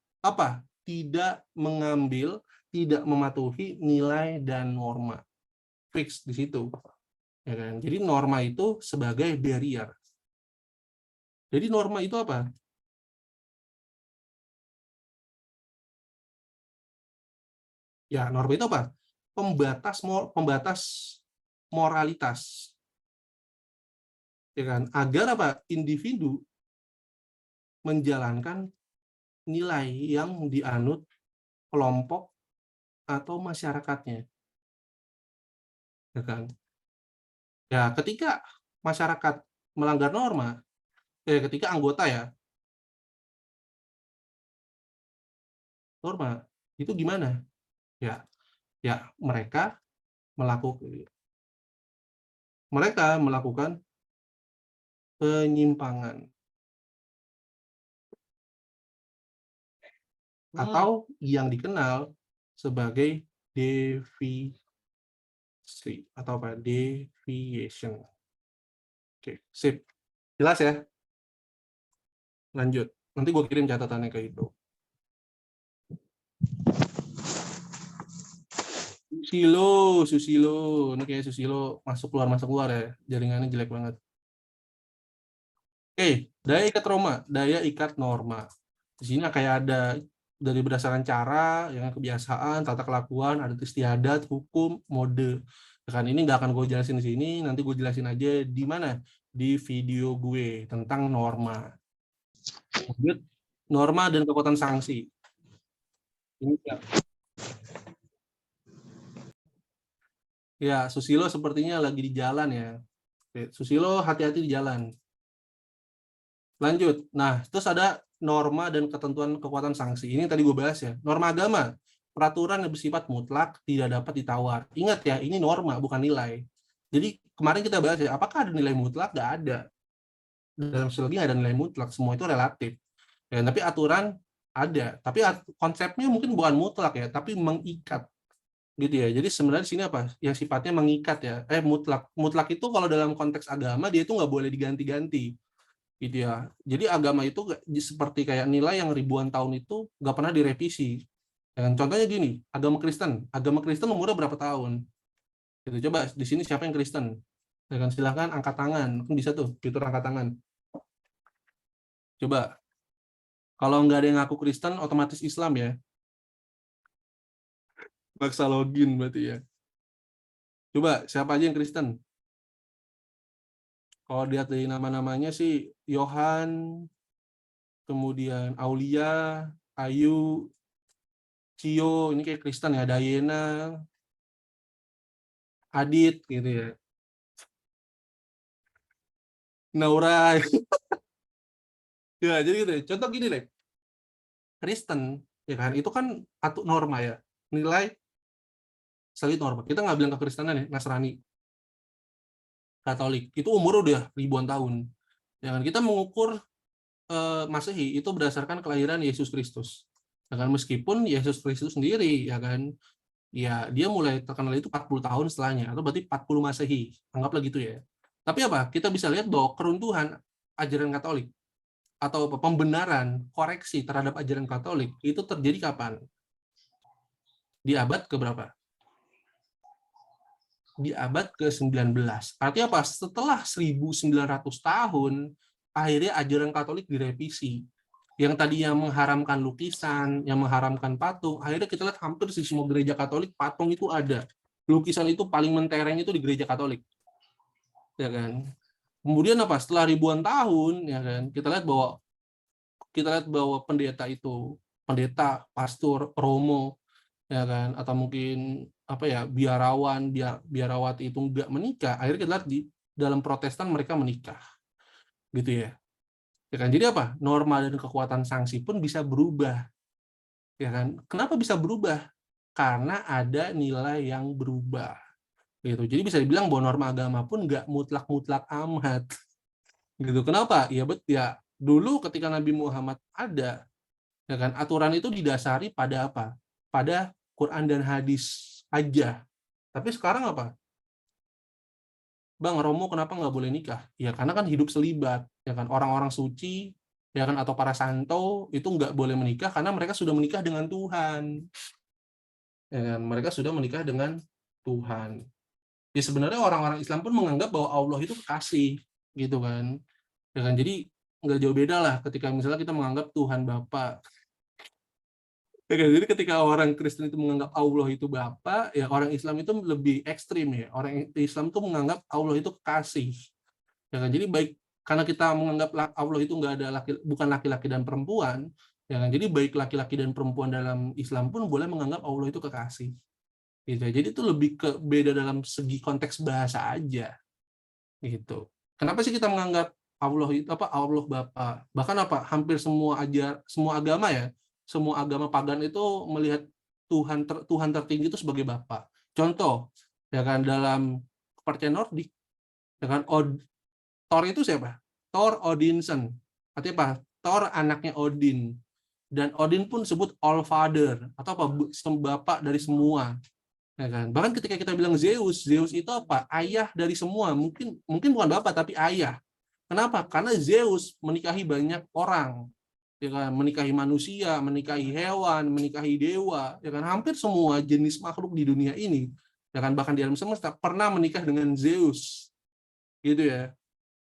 tidak mengambil, tidak mematuhi nilai dan norma. Fix di situ. Ya kan? Jadi norma itu sebagai barrier. Jadi norma itu apa? Ya, norma itu apa? Pembatas moralitas. Ya kan? Agar apa? Individu menjalankan nilai yang dianut kelompok atau masyarakatnya. Ya kan? Ya, ketika masyarakat melanggar norma, ketika anggota ya, norma itu gimana? Ya, ya mereka melakukan penyimpangan. atau yang dikenal sebagai deviasi atau apa? Deviation. Oke, sip. Jelas ya? Lanjut. Nanti gue kirim catatannya ke itu. Susilo. Ini kayak Susilo masuk keluar ya. Jaringannya jelek banget. Oke, daya ikat Roma, daya ikat norma. Di sini kayak ada dari berdasarkan cara, yang kebiasaan, tata kelakuan, adat istiadat, hukum, mode. Kan ini nggak akan gue jelasin di sini, nanti gue jelasin aja di mana, di video gue tentang norma. Lanjut, norma dan kekuatan sanksi. Ini ya, Susilo sepertinya lagi di jalan ya. Oke, Susilo hati-hati di jalan. Lanjut. Nah, terus ada norma dan ketentuan kekuatan sanksi. Ini tadi gue bahas ya. Norma agama, peraturan yang bersifat mutlak tidak dapat ditawar. Ingat ya, ini norma bukan nilai. Jadi kemarin kita bahas ya, apakah ada nilai mutlak? Nggak ada. Dalam psikologi ada nilai mutlak, semua itu relatif. Ya, tapi aturan ada. Tapi konsepnya mungkin bukan mutlak ya, tapi mengikat. Gitu ya. Jadi sebenarnya di sini apa? Yang sifatnya mengikat ya. Mutlak. Mutlak itu kalau dalam konteks agama dia itu nggak boleh diganti-ganti. Gitu ya. Jadi agama itu seperti kayak nilai yang ribuan tahun itu nggak pernah direvisi. Dan contohnya gini, agama Kristen umurnya berapa tahun? Gitu. Coba di sini siapa yang Kristen? Dan silahkan angkat tangan, mungkin bisa tuh fitur angkat tangan. Coba, kalau nggak ada yang ngaku Kristen, otomatis Islam ya. Maksa login berarti ya. Coba siapa aja yang Kristen? Kalau lihat dari nama-namanya sih Yohan, kemudian Aulia, Ayu, Cio, ini kayak Kristen ya, Dayena, Adit gitu ya. Naura. Ya, jadi gitu ya. Contoh gini, Lek. Kristen, ya kan, itu kan norma ya. Nilai solid norma. Kita nggak bilang kekristenan ya, Nasrani, Katolik. Itu umur udah ribuan tahun. Ya kan, kita mengukur Masehi itu berdasarkan kelahiran Yesus Kristus. Ya kan, meskipun Yesus Kristus sendiri ya kan, ya dia mulai terkenal itu 40 tahun setelahnya, atau berarti 40 Masehi. Anggaplah gitu ya. Tapi apa? Kita bisa lihat bahwa keruntuhan ajaran Katolik atau pembenaran, koreksi terhadap ajaran Katolik itu terjadi kapan? Di abad keberapa? Di abad ke-19. Artinya apa? Setelah 1900 tahun, akhirnya ajaran Katolik direvisi. Yang tadinya mengharamkan lukisan, yang mengharamkan patung, akhirnya kita lihat hampir di semua gereja Katolik patung itu ada. Lukisan itu paling mentereng itu di gereja Katolik. Ya kan? Kemudian apa? Setelah ribuan tahun, ya kan, kita lihat bahwa pendeta, pastor, romo, ya kan, atau mungkin apa ya, biarawati itu nggak menikah, akhirnya kita lihat di dalam Protestan mereka menikah, gitu ya. Ya kan, jadi apa? Norma dan kekuatan sanksi pun bisa berubah, ya kan? Kenapa bisa berubah? Karena ada nilai yang berubah, gitu. Jadi bisa dibilang bahwa norma agama pun nggak mutlak amat, gitu. Kenapa? Ya dulu ketika Nabi Muhammad ada, ya kan, aturan itu didasari pada apa? Pada Quran dan hadis aja. Tapi sekarang apa? Bang, Romo kenapa nggak boleh nikah? Ya karena kan hidup selibat, ya kan, orang-orang suci, ya kan, atau para santo itu nggak boleh menikah karena mereka sudah menikah dengan Tuhan. Ya kan? Mereka sudah menikah dengan Tuhan. Ya sebenarnya orang-orang Islam pun menganggap bahwa Allah itu kekasih, gitu kan. Ya kan, jadi nggak jauh beda lah ketika misalnya kita menganggap Tuhan Bapa. Ya, jadi ketika orang Kristen itu menganggap Allah itu Bapa, ya orang Islam itu lebih ekstrim ya. Orang Islam itu menganggap Allah itu kekasih. Ya kan? Jadi baik karena kita menganggap Allah itu bukan laki-laki dan perempuan, ya kan? Jadi baik laki-laki dan perempuan dalam Islam pun boleh menganggap Allah itu kekasih. Gitu. Jadi itu lebih ke beda dalam segi konteks bahasa aja. Gitu. Kenapa sih kita menganggap Allah itu Allah Bapa? Bahkan hampir semua agama ya, semua agama pagan itu melihat Tuhan tertinggi itu sebagai Bapa. Contoh, ya kan, dalam kepercayaan Nordik, ya kan, Thor itu siapa? Thor Odinson. Artinya apa? Thor anaknya Odin. Dan Odin pun sebut All Father atau apa bapak dari semua. Ya kan? Bahkan ketika kita bilang Zeus, Zeus itu apa? Ayah dari semua. Mungkin bukan bapak tapi ayah. Kenapa? Karena Zeus menikahi banyak orang. Ya kan? Menikahi manusia, menikahi hewan, menikahi dewa, ya kan? Hampir semua jenis makhluk di dunia ini, ya kan, bahkan di alam semesta pernah menikah dengan Zeus. Gitu ya.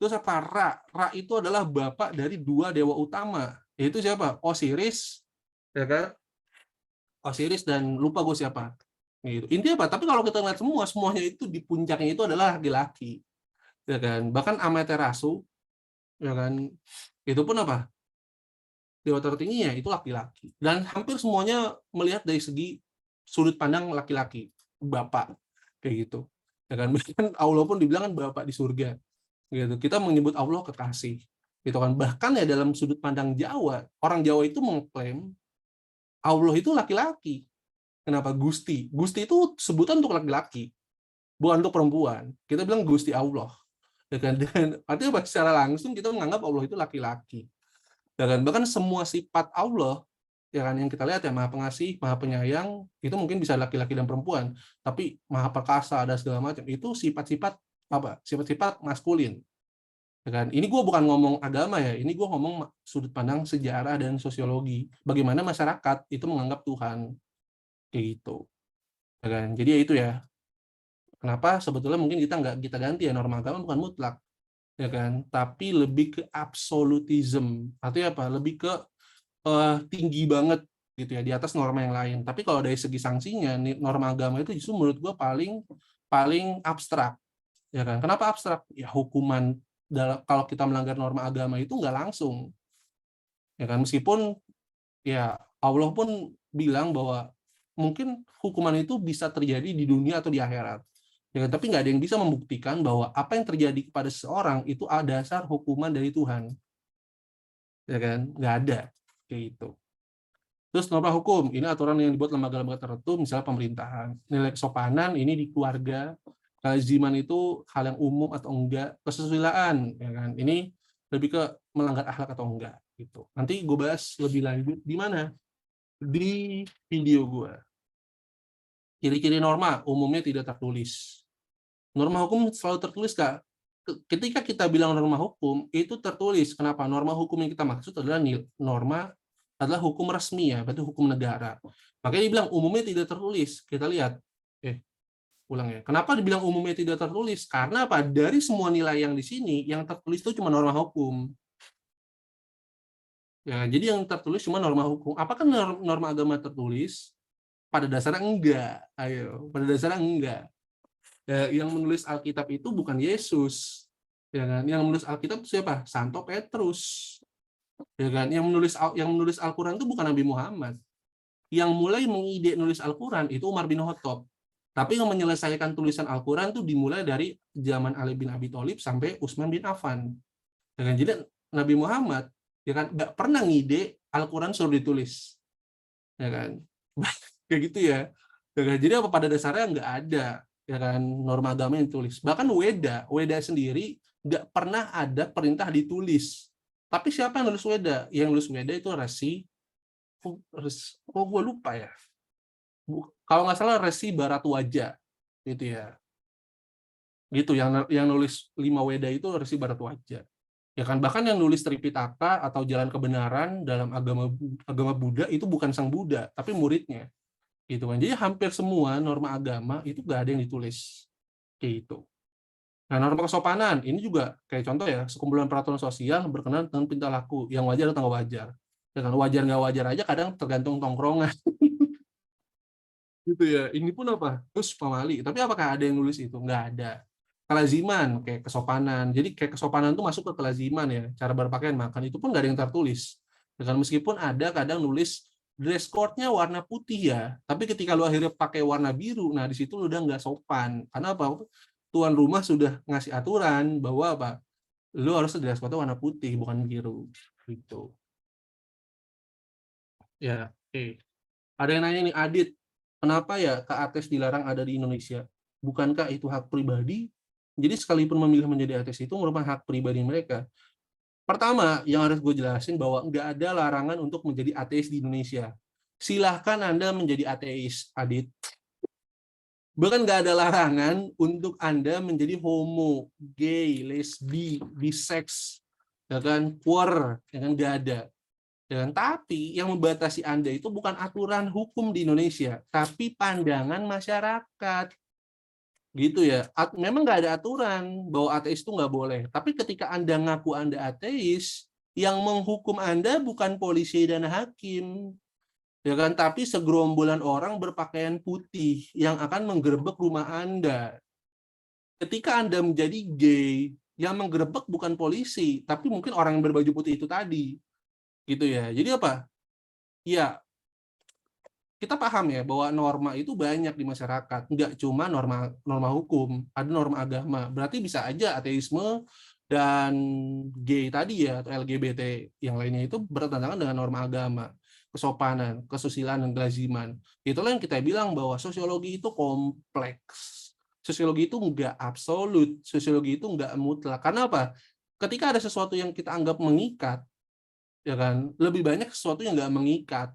Terus apa? Ra. Ra itu adalah bapak dari dua dewa utama. Yaitu siapa? Osiris, ya kan? Osiris dan lupa gue siapa. Gitu. Intinya apa? Tapi kalau kita lihat semuanya itu di puncaknya itu adalah laki-laki. Ya kan? Bahkan Amaterasu, ya kan? Itu pun apa? Dewa tertingginya itu laki-laki. Dan hampir semuanya melihat dari segi sudut pandang laki-laki, bapak, kayak gitu. Ya kan? Bahkan Allah pun dibilang kan bapak di surga. Gitu. Kita menyebut Allah kekasih. Gitu kan. Bahkan ya dalam sudut pandang Jawa, orang Jawa itu mengklaim Allah itu laki-laki. Kenapa? Gusti. Gusti itu sebutan untuk laki-laki, bukan untuk perempuan. Kita bilang Gusti Allah. Ya kan? Dan artinya secara langsung kita menganggap Allah itu laki-laki. Ya kan? Bahkan semua sifat Allah, ya kan, yang kita lihat ya, Maha Pengasih, Maha Penyayang, itu mungkin bisa laki-laki dan perempuan, tapi Maha Perkasa dan segala macam itu sifat-sifat apa? Sifat-sifat maskulin. Ya kan? Ini gue bukan ngomong agama ya, ini gue ngomong sudut pandang sejarah dan sosiologi. Bagaimana masyarakat itu menganggap Tuhan, kayak gitu. Ya kan? Jadi ya itu ya. Kenapa sebetulnya mungkin kita ganti ya, norma agama bukan mutlak, ya kan? Tapi lebih ke absolutism. Artinya apa? Lebih ke tinggi banget gitu ya, di atas norma yang lain. Tapi kalau dari segi sanksinya, norma agama itu justru menurut gue paling abstrak, ya kan? Kenapa abstrak? Ya hukuman kalau kita melanggar norma agama itu nggak langsung, ya kan? Meskipun ya Allah pun bilang bahwa mungkin hukuman itu bisa terjadi di dunia atau di akhirat, ya kan? Tapi nggak ada yang bisa membuktikan bahwa apa yang terjadi kepada seseorang itu ada dasar hukuman dari Tuhan, ya kan? Nggak ada, kayak gitu. Terus norma hukum, ini aturan yang dibuat lembaga-lembaga tertentu, misalnya pemerintahan. Nilai kesopanan, ini di keluarga. Kelaziman itu hal yang umum atau enggak. Kesesuaian, ya kan? Ini lebih ke melanggar akhlak atau enggak. Gitu. Nanti gue bahas lebih lanjut di mana? Di video gue. Ciri-ciri norma, umumnya tidak tertulis. Norma hukum selalu tertulis, Kak. Ketika kita bilang norma hukum, itu tertulis. Kenapa? Norma hukum yang kita maksud adalah norma adalah hukum resmi ya, berarti hukum negara. Makanya dibilang umumnya tidak tertulis. Kita lihat, ulang ya. Kenapa dibilang umumnya tidak tertulis? Karena apa? Dari semua nilai yang di sini, yang tertulis itu cuma norma hukum. Ya, jadi yang tertulis cuma norma hukum. Apakah norma agama tertulis? Pada dasarnya enggak. Ayo, pada dasarnya enggak. Ya, yang menulis Alkitab itu bukan Yesus. Ya kan? Yang menulis Alkitab itu siapa? Santo Petrus. Ya kan, yang menulis Al-Qur'an itu bukan Nabi Muhammad. Yang mulai mengide nulis Al-Qur'an itu Umar bin Khattab. Tapi yang menyelesaikan tulisan Al-Qur'an itu dimulai dari zaman Ali bin Abi Thalib sampai Utsman bin Affan. Ya kan, jadi Nabi Muhammad ya kan nggak pernah ngide Al-Qur'an suruh ditulis. Ya kan? Kayak gitu ya. Ya kan? Jadi apa pada dasarnya nggak ada ya kan norma agama yang ditulis. Bahkan Weda sendiri nggak pernah ada perintah ditulis. Tapi siapa yang nulis Weda? Yang nulis Weda itu gue lupa ya. Kalau nggak salah Resi Bharadwaja gitu ya. Gitu yang nulis 5 Weda itu Resi Bharadwaja. Ya kan, bahkan yang nulis Tripitaka atau Jalan Kebenaran dalam agama Buddha itu bukan sang Buddha, tapi muridnya. Gitu kan. Jadi hampir semua norma agama itu nggak ada yang ditulis. Kayak gitu. Nah, norma kesopanan ini juga kayak contoh ya, sekumpulan peraturan sosial berkenaan dengan tingkah laku yang wajar atau nggak wajar. Ya kan, wajar nggak wajar aja kadang tergantung tongkrongan. Gitu ya. Ini pun apa? Terus pamali. Tapi apakah ada yang nulis itu? Nggak ada. Kelaziman kayak kesopanan. Jadi kayak kesopanan itu masuk ke kelaziman ya. Cara berpakaian, makan itu pun nggak ada yang tertulis. Ya kan, meskipun ada kadang nulis dress code-nya warna putih ya. Tapi ketika lu akhirnya pakai warna biru, nah di situ lu udah nggak sopan. Karena apa? Tuan rumah sudah ngasih aturan bahwa apa? Lu harus dress code warna putih bukan biru. Gitu. Ya, oke. Ada yang nanya nih, Adit, kenapa ya KATES dilarang ada di Indonesia? Bukankah itu hak pribadi? Jadi sekalipun memilih menjadi ateis itu merupakan hak pribadi mereka. Pertama, yang harus gue jelasin bahwa nggak ada larangan untuk menjadi ateis di Indonesia. Silahkan Anda menjadi ateis, Adit. Bahkan nggak ada larangan untuk Anda menjadi homo, gay, lesbi, bisex, ya kan, queer, ya kan, nggak ada. Ya kan? Tapi yang membatasi Anda itu bukan aturan hukum di Indonesia, tapi pandangan masyarakat. Gitu ya. Memang nggak ada aturan bahwa ateis itu nggak boleh. Tapi ketika Anda ngaku Anda ateis, yang menghukum Anda bukan polisi dan hakim, ya kan, tapi segerombolan orang berpakaian putih yang akan menggerebek rumah Anda. Ketika Anda menjadi gay, yang menggerebek bukan polisi, tapi mungkin orang yang berbaju putih itu tadi, gitu ya. Jadi apa? Ya, kita paham ya bahwa norma itu banyak di masyarakat, nggak cuma norma hukum, ada norma agama. Berarti bisa aja ateisme dan gay tadi ya, atau LGBT yang lainnya itu bertentangan dengan norma agama, kesopanan, kesusilaan, dan kelaziman. Itulah yang kita bilang bahwa sosiologi itu kompleks. Sosiologi itu nggak absolut, sosiologi itu nggak mutlak. Karena apa? Ketika ada sesuatu yang kita anggap mengikat, ya kan, lebih banyak sesuatu yang nggak mengikat,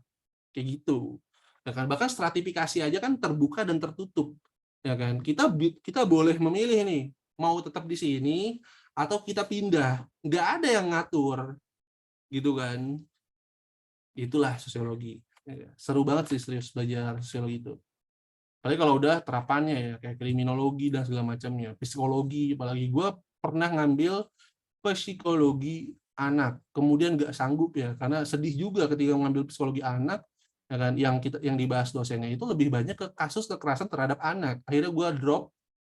kayak gitu. Ya kan, bahkan stratifikasi aja kan terbuka dan tertutup, ya kan, kita boleh memilih nih mau tetap di sini atau kita pindah, nggak ada yang ngatur, gitu kan. Itulah sosiologi. Ya, seru banget sih serius belajar sosiologi itu, apalagi kalau udah terapannya ya, kayak kriminologi dan segala macamnya, psikologi. Apalagi gue pernah ngambil psikologi anak, kemudian nggak sanggup ya, karena sedih juga ketika mengambil psikologi anak, ya kan, yang dibahas dosennya itu lebih banyak ke kasus kekerasan terhadap anak. Akhirnya gue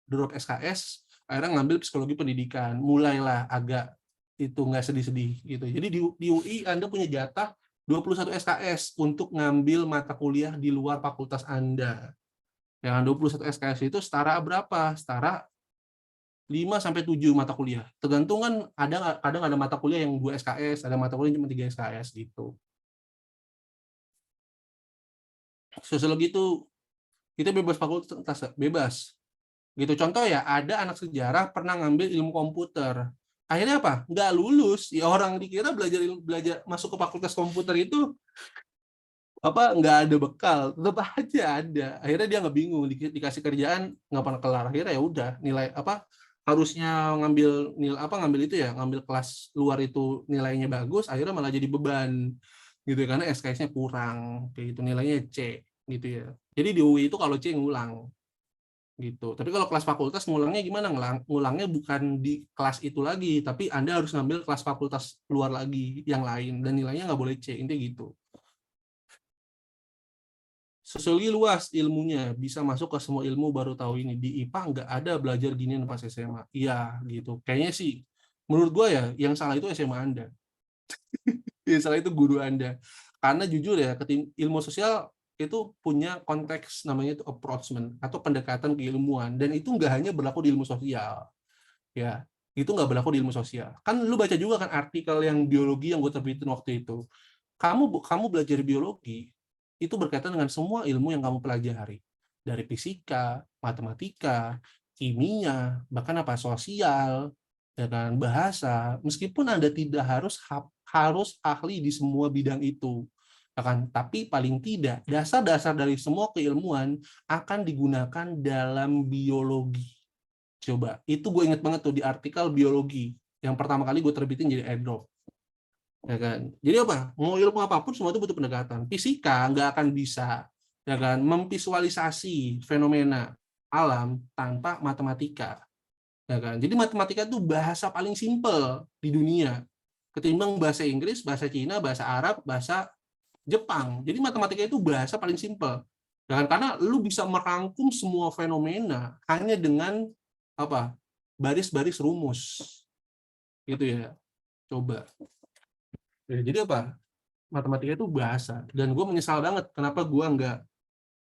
drop SKS, akhirnya ngambil psikologi pendidikan, mulailah agak itu nggak sedih-sedih gitu. Jadi di UI Anda punya jatah 21 SKS untuk ngambil mata kuliah di luar fakultas Anda. Yang 21 SKS itu setara berapa? Setara 5 sampai 7 mata kuliah. Tergantung kan, kadang ada mata kuliah yang 2 SKS, ada mata kuliah yang cuma 3 SKS gitu. Sosiologi itu kita bebas fakultas, bebas. Gitu, contoh ya, ada anak sejarah pernah ngambil ilmu komputer. Akhirnya apa? Nggak lulus. Ya orang dikira belajar masuk ke fakultas komputer itu apa, nggak ada bekal, tetap aja ada. Akhirnya dia nggak bingung, dikasih kerjaan nggak pernah kelar. Akhirnya ya udah, nilai apa, harusnya ngambil itu ya, ngambil kelas luar itu nilainya bagus, akhirnya malah jadi beban gitu ya, karena SKS-nya kurang kayak gitu, nilainya C gitu ya. Jadi di UI itu kalau C ngulang gitu. Tapi kalau kelas fakultas ngulangnya gimana? Ngulangnya bukan di kelas itu lagi, tapi Anda harus ngambil kelas fakultas luar lagi yang lain, dan nilainya nggak boleh C, intinya gitu. Sosiologi luas ilmunya, bisa masuk ke semua ilmu. Baru tahu ini di IPA nggak ada belajar ginian pas SMA. Iya gitu, kayaknya sih menurut gue ya, yang salah itu SMA Anda. Yang salah itu guru Anda, karena jujur ya, ilmu sosial itu punya konteks namanya itu approachment atau pendekatan keilmuan, dan itu nggak hanya berlaku di ilmu sosial ya, itu nggak berlaku di ilmu sosial. Kan lu baca juga kan artikel yang biologi yang gue terbitin waktu itu, kamu belajar biologi itu berkaitan dengan semua ilmu yang kamu pelajari, dari fisika, matematika, kimia, bahkan apa, sosial, ya kan, bahasa. Meskipun Anda tidak harus ahli di semua bidang itu, ya kan, tapi paling tidak dasar-dasar dari semua keilmuan akan digunakan dalam biologi. Coba, itu gue inget banget tuh di artikel biologi yang pertama kali gue terbitin jadi airdrop. Ya kan, jadi apa, mau ilmu apapun semua itu butuh pendekatan. Fisika nggak akan bisa, ya kan, memvisualisasi fenomena alam tanpa matematika, ya kan. Jadi matematika itu bahasa paling simpel di dunia ketimbang bahasa Inggris, bahasa Cina, bahasa Arab, bahasa Jepang. Jadi matematika itu bahasa paling simpel, ya kan, karena lu bisa merangkum semua fenomena hanya dengan apa, baris-baris rumus gitu ya. Coba ya, jadi apa, matematika itu bahasa, dan gue menyesal banget kenapa gue nggak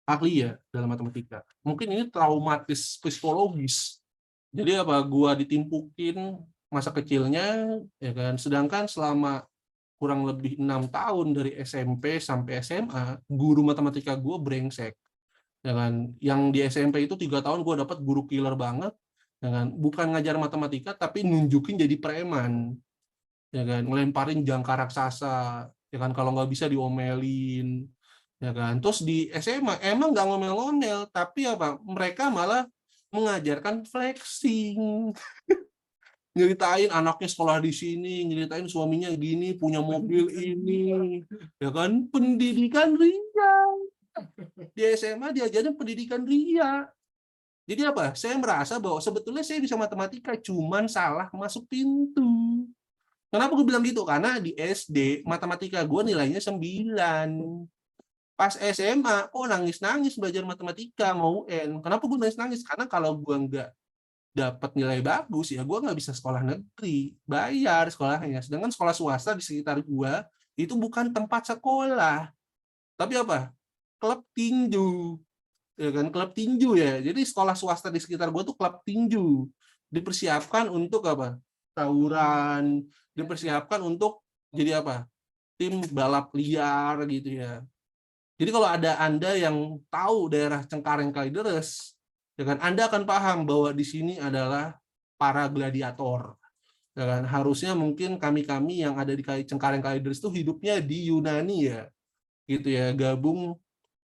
ahli ya dalam matematika. Mungkin ini traumatis psikologis, jadi apa, gue ditimpukin masa kecilnya, ya kan, sedangkan selama kurang lebih 6 tahun dari SMP sampai SMA guru matematika gue brengsek, ya kan. Yang di SMP itu 3 tahun gue dapat guru killer banget, ya kan, bukan ngajar matematika tapi nunjukin jadi preman, ya kan, ngelemparin jangka raksasa, ya kan, kalau nggak bisa diomelin, ya kan. Terus di SMA emang nggak ngomel-ngomel, tapi apa? Mereka malah mengajarkan flexing, nyeritain anaknya sekolah di sini, nyeritain suaminya gini, punya mobil ini, ya kan. Pendidikan ria. Di SMA diajarin pendidikan ria. Jadi apa? Saya merasa bahwa sebetulnya saya bisa matematika, cuman salah masuk pintu. Kenapa gue bilang gitu? Karena di SD matematika gue nilainya 9. Pas SMA, nangis-nangis belajar matematika mau UN. Kenapa gue nangis-nangis? Karena kalau gue nggak dapat nilai bagus, ya gue nggak bisa sekolah negeri, bayar sekolahnya. Sedangkan sekolah swasta di sekitar gue itu bukan tempat sekolah, tapi apa? Klub tinju, ya kan, klub tinju ya. Jadi sekolah swasta di sekitar gue tuh klub tinju, dipersiapkan untuk apa? Tawuran, dipersiapkan untuk jadi apa? Tim balap liar gitu ya. Jadi kalau ada Anda yang tahu daerah Cengkareng Kalideres, ya kan, Anda akan paham bahwa di sini adalah para gladiator. Ya kan? Harusnya mungkin kami-kami yang ada di Cengkareng Kalideres itu hidupnya di Yunani ya, gitu ya, gabung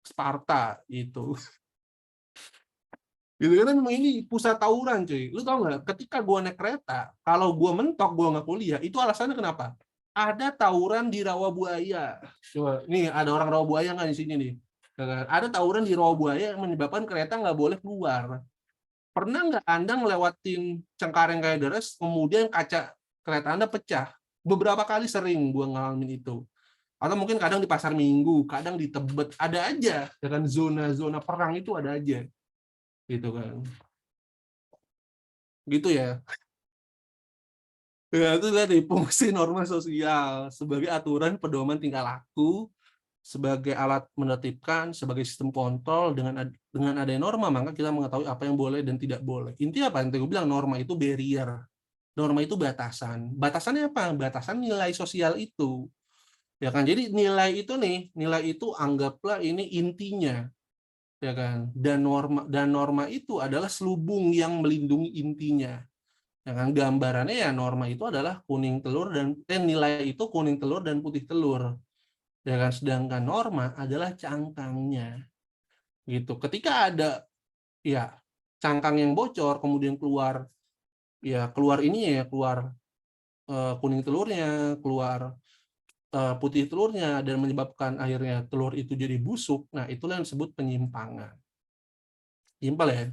Sparta itu. Gitu kan, memang ini pusat tawuran cuy. Lu tau nggak? Ketika gua naik kereta, kalau gua mentok, gua nggak kuliah, itu alasannya kenapa? Ada tawuran di Rawabuaya. Coba, nih ada orang Rawabuaya nggak di sini nih? Ada tawuran di Rawabuaya yang menyebabkan kereta nggak boleh keluar. Pernah nggak Anda ngelewatin Cengkareng Kalideres, kemudian kaca kereta Anda pecah? Beberapa kali sering gua ngalamin itu. Atau mungkin kadang di Pasar Minggu, kadang di Tebet, ada aja. Ya kan, zona-zona perang itu ada aja. Gitu kan. Gitu ya. Ya, itu tadi fungsi norma sosial sebagai aturan pedoman tingkah laku, sebagai alat menertibkan, sebagai sistem kontrol. Dengan adanya norma, maka kita mengetahui apa yang boleh dan tidak boleh. Intinya apa? Yang gue bilang, norma itu barrier, norma itu batasan. Batasannya apa? Batasan nilai sosial itu, ya kan. Jadi nilai itu nih, nilai itu anggaplah ini intinya, ya kan. Dan norma itu adalah selubung yang melindungi intinya. Ya kan, gambarannya ya norma itu adalah kuning telur dan nilai itu kuning telur dan putih telur. Ya kan, sedangkan norma adalah cangkangnya. Gitu. Ketika ada ya cangkang yang bocor kemudian keluar ini ya, keluar kuning telurnya, keluar putih telurnya, dan menyebabkan akhirnya telur itu jadi busuk. Nah, itulah yang disebut penyimpangan. Simpel ya.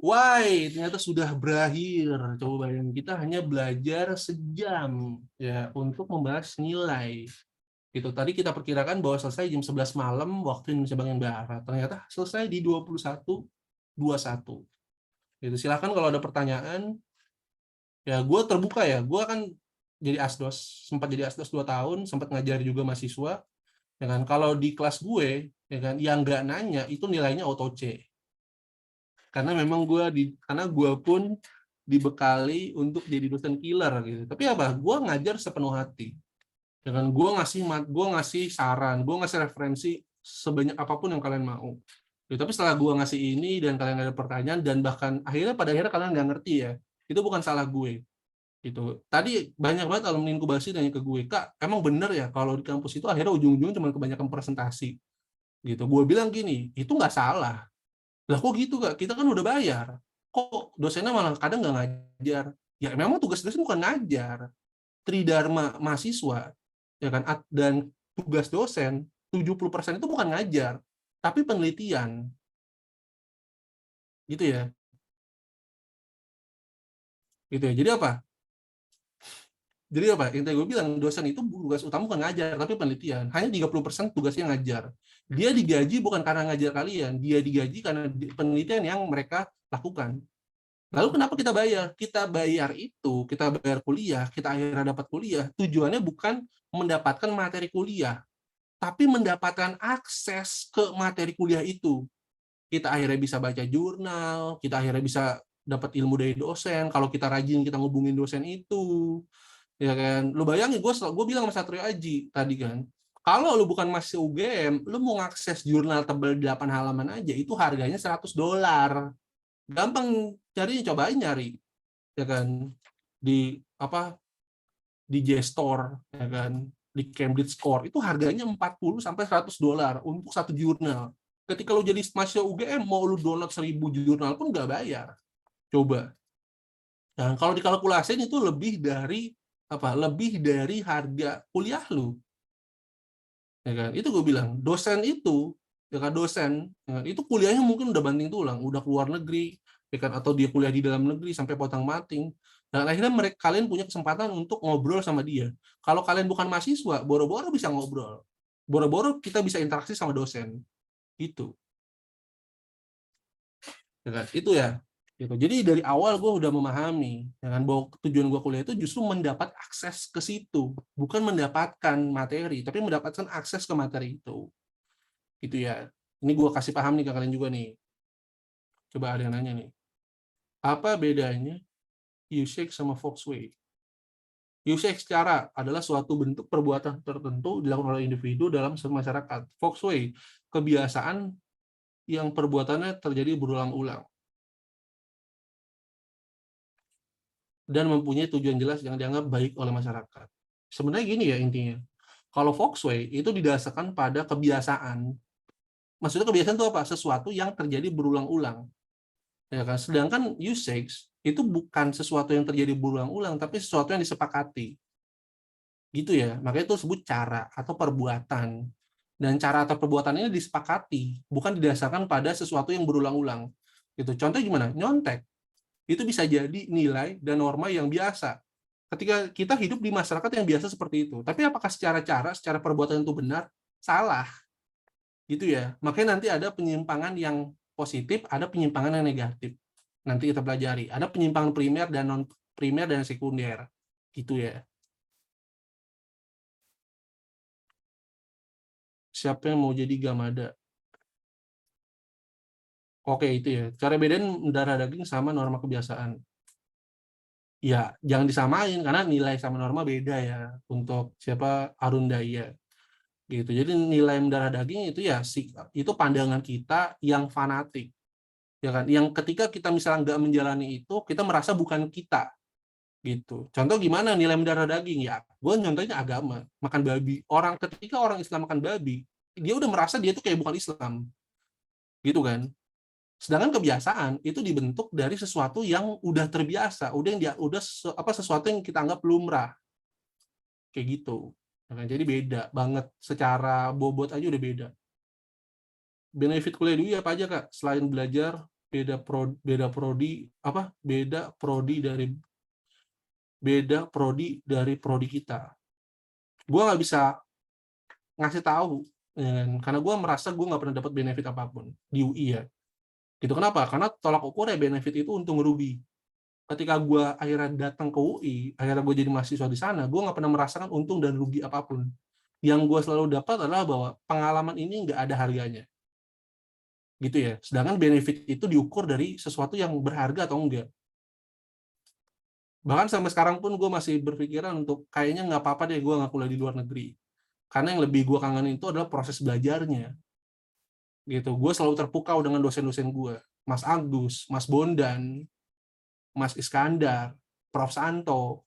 Why, ternyata sudah berakhir. Coba bayangin, kita hanya belajar sejam ya untuk membahas nilai. Gitu. Tadi kita perkirakan bahwa selesai jam 11 malam waktu Indonesia bagian barat. Ternyata selesai di 21.21. Gitu. Silakan kalau ada pertanyaan. Ya, gue terbuka ya. Gue kan jadi asdos, sempat jadi asdos 2 tahun, sempat ngajar juga mahasiswa. Ya kan? Kalau di kelas gue, ya kan, yang nggak nanya itu nilainya auto C. Karena memang karena gue pun dibekali untuk jadi dosen killer gitu. Tapi apa? Gue ngajar sepenuh hati. Dengan gue ngasih saran, gue ngasih referensi sebanyak apapun yang kalian mau. Tapi setelah gue ngasih ini dan kalian ada pertanyaan, dan bahkan pada akhirnya kalian nggak ngerti ya, itu bukan salah gue. Gitu. Tadi banyak banget alumni inkubasi nanya ke gue, Kak, emang bener ya kalau di kampus itu akhirnya ujung-ujungnya cuma kebanyakan presentasi. Gitu. Gue bilang gini, itu nggak salah. Lah kok gitu, Kak? Kita kan udah bayar. Kok dosennya malah kadang nggak ngajar? Ya memang tugas dosen bukan ngajar. Tridharma mahasiswa, ya kan, dan tugas dosen 70% itu bukan ngajar, tapi penelitian. Gitu ya. Gitu ya. Jadi apa? Yang tadi gue bilang, dosen itu tugas utama bukan ngajar, tapi penelitian. Hanya 30% tugasnya ngajar. Dia digaji bukan karena ngajar kalian, dia digaji karena penelitian yang mereka lakukan. Lalu kenapa kita bayar? Kita bayar kuliah, kita akhirnya dapat kuliah, tujuannya bukan mendapatkan materi kuliah, tapi mendapatkan akses ke materi kuliah itu. Kita akhirnya bisa baca jurnal, kita akhirnya bisa dapat ilmu dari dosen, kalau kita rajin kita ngubungin dosen itu. Ya kan, lu bayangin, gue bilang sama Satrio Aji tadi kan, kalau lu bukan mahasiswa UGM, lu mau ngakses jurnal tebal 8 halaman aja, itu harganya $100. Gampang carinya, cobain nyari, ya kan, di apa di JSTOR, ya kan, di Cambridge Score itu harganya 40 sampai $100 untuk satu jurnal. Ketika lu jadi mahasiswa UGM mau lu download 1000 jurnal pun nggak bayar. Coba. Nah, kalau dikalkulasin itu lebih dari apa? Lebih dari harga kuliah lu. Ya kan? Itu gue bilang, dosen itu, ya kan, dosen, ya kan, itu kuliahnya mungkin udah banting tulang, udah keluar negeri, ya kan, atau dia kuliah di dalam negeri sampai potong-mating. Dan akhirnya kalian punya kesempatan untuk ngobrol sama dia. Kalau kalian bukan mahasiswa, boro-boro bisa ngobrol. Boro-boro kita bisa interaksi sama dosen. Gitu. Ya kan? Itu ya. Gitu. Jadi dari awal gue udah memahami, ya kan, bahwa tujuan gue kuliah itu justru mendapat akses ke situ, bukan mendapatkan materi, tapi mendapatkan akses ke materi itu. Gitu ya. Ini gue kasih paham nih ke kalian juga nih. Coba ada yang nanya nih. Apa bedanya usage sama Volkswagen? Usage secara adalah suatu bentuk perbuatan tertentu dilakukan oleh individu dalam masyarakat. Volkswagen, kebiasaan yang perbuatannya terjadi berulang-ulang dan mempunyai tujuan jelas yang dianggap baik oleh masyarakat. Sebenarnya gini ya intinya. Kalau Volkswagen itu didasarkan pada kebiasaan. Maksudnya kebiasaan itu apa? Sesuatu yang terjadi berulang-ulang. Ya kan? Sedangkan usage itu bukan sesuatu yang terjadi berulang-ulang, tapi sesuatu yang disepakati. Gitu ya. Makanya itu disebut cara atau perbuatan. Dan cara atau perbuatan ini disepakati, bukan didasarkan pada sesuatu yang berulang-ulang. Gitu. Contoh gimana? Nyontek. Itu bisa jadi nilai dan norma yang biasa. Ketika kita hidup di masyarakat yang biasa seperti itu. Tapi apakah secara perbuatan itu benar? Salah. Gitu ya. Makanya nanti ada penyimpangan yang positif, ada penyimpangan yang negatif. Nanti kita pelajari. Ada penyimpangan primer dan non primer dan sekunder. Gitu ya. Siapa yang mau jadi Gamada? Oke, itu ya. Cara bedain darah daging sama norma kebiasaan. Ya, jangan disamain karena nilai sama norma beda ya untuk siapa Arundaya. Gitu. Jadi nilai mendarah daging itu ya itu pandangan kita yang fanatik. Ya kan? Yang ketika kita misalnya nggak menjalani itu, kita merasa bukan kita. Gitu. Contoh gimana nilai mendarah daging ya? Gue contohnya agama, makan babi. Ketika orang Islam makan babi, dia udah merasa dia itu kayak bukan Islam. Gitu kan? Sedangkan kebiasaan itu dibentuk dari sesuatu yang udah terbiasa, sesuatu yang kita anggap lumrah. Kayak gitu. Nah, jadi beda banget secara bobot aja udah beda. Benefit kuliah dulu apa aja Kak? Selain belajar, beda prodi dari prodi kita. Gue nggak bisa ngasih tahu, ya, karena gue merasa gue nggak pernah dapat benefit apapun di UI ya. Gitu kenapa? Karena tolak ukurnya benefit itu untung rugi. Ketika gue akhirnya datang ke UI, akhirnya gue jadi mahasiswa di sana, gue nggak pernah merasakan untung dan rugi apapun. Yang gue selalu dapat adalah bahwa pengalaman ini nggak ada harganya. Gitu ya. Sedangkan benefit itu diukur dari sesuatu yang berharga atau enggak. Bahkan sampai sekarang pun gue masih berpikiran untuk kayaknya nggak apa-apa deh gue nggak kuliah di luar negeri. Karena yang lebih gue kangenin itu adalah proses belajarnya. Gitu. Gue selalu terpukau dengan dosen-dosen gue. Mas Agus, Mas Bondan, Mas Iskandar, Prof. Santo.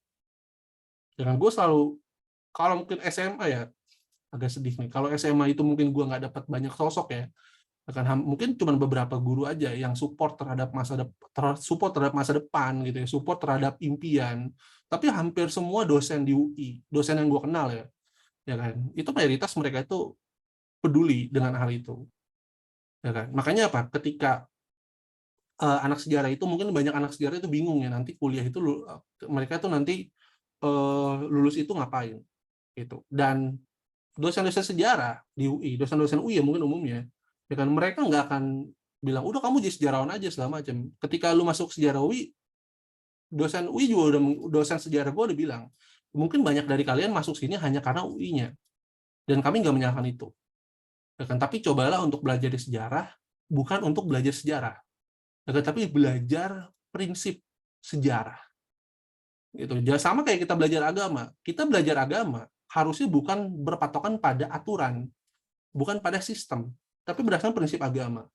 Dengan gue selalu, kalau mungkin SMA ya, agak sedih nih. Kalau SMA itu mungkin gue nggak dapat banyak sosok ya. Mungkin cuma beberapa guru aja yang support terhadap masa depan gitu ya, support terhadap impian. Tapi hampir semua dosen di UI, dosen yang gue kenal ya kan, itu mayoritas mereka itu peduli dengan hal itu, ya kan. Makanya apa? Ketika anak sejarah itu mungkin banyak anak sejarah itu bingung ya nanti kuliah itu mereka tuh nanti lulus itu ngapain gitu. Dan dosen-dosen sejarah di UI, dosen-dosen UI ya mungkin umumnya, ya kan mereka nggak akan bilang udah kamu jadi sejarawan aja segala macam. Ketika lu masuk sejarah UI, dosen UI juga dosen sejarah gue udah bilang mungkin banyak dari kalian masuk sini hanya karena UI-nya dan kami nggak menyalahkan itu. Ya kan? Tapi cobalah untuk belajar di sejarah bukan untuk belajar sejarah, ya kan? Tapi belajar prinsip sejarah. Gitu. Sama kayak kita belajar agama. Kita belajar agama harusnya bukan berpatokan pada aturan, bukan pada sistem, tapi berdasarkan prinsip agama.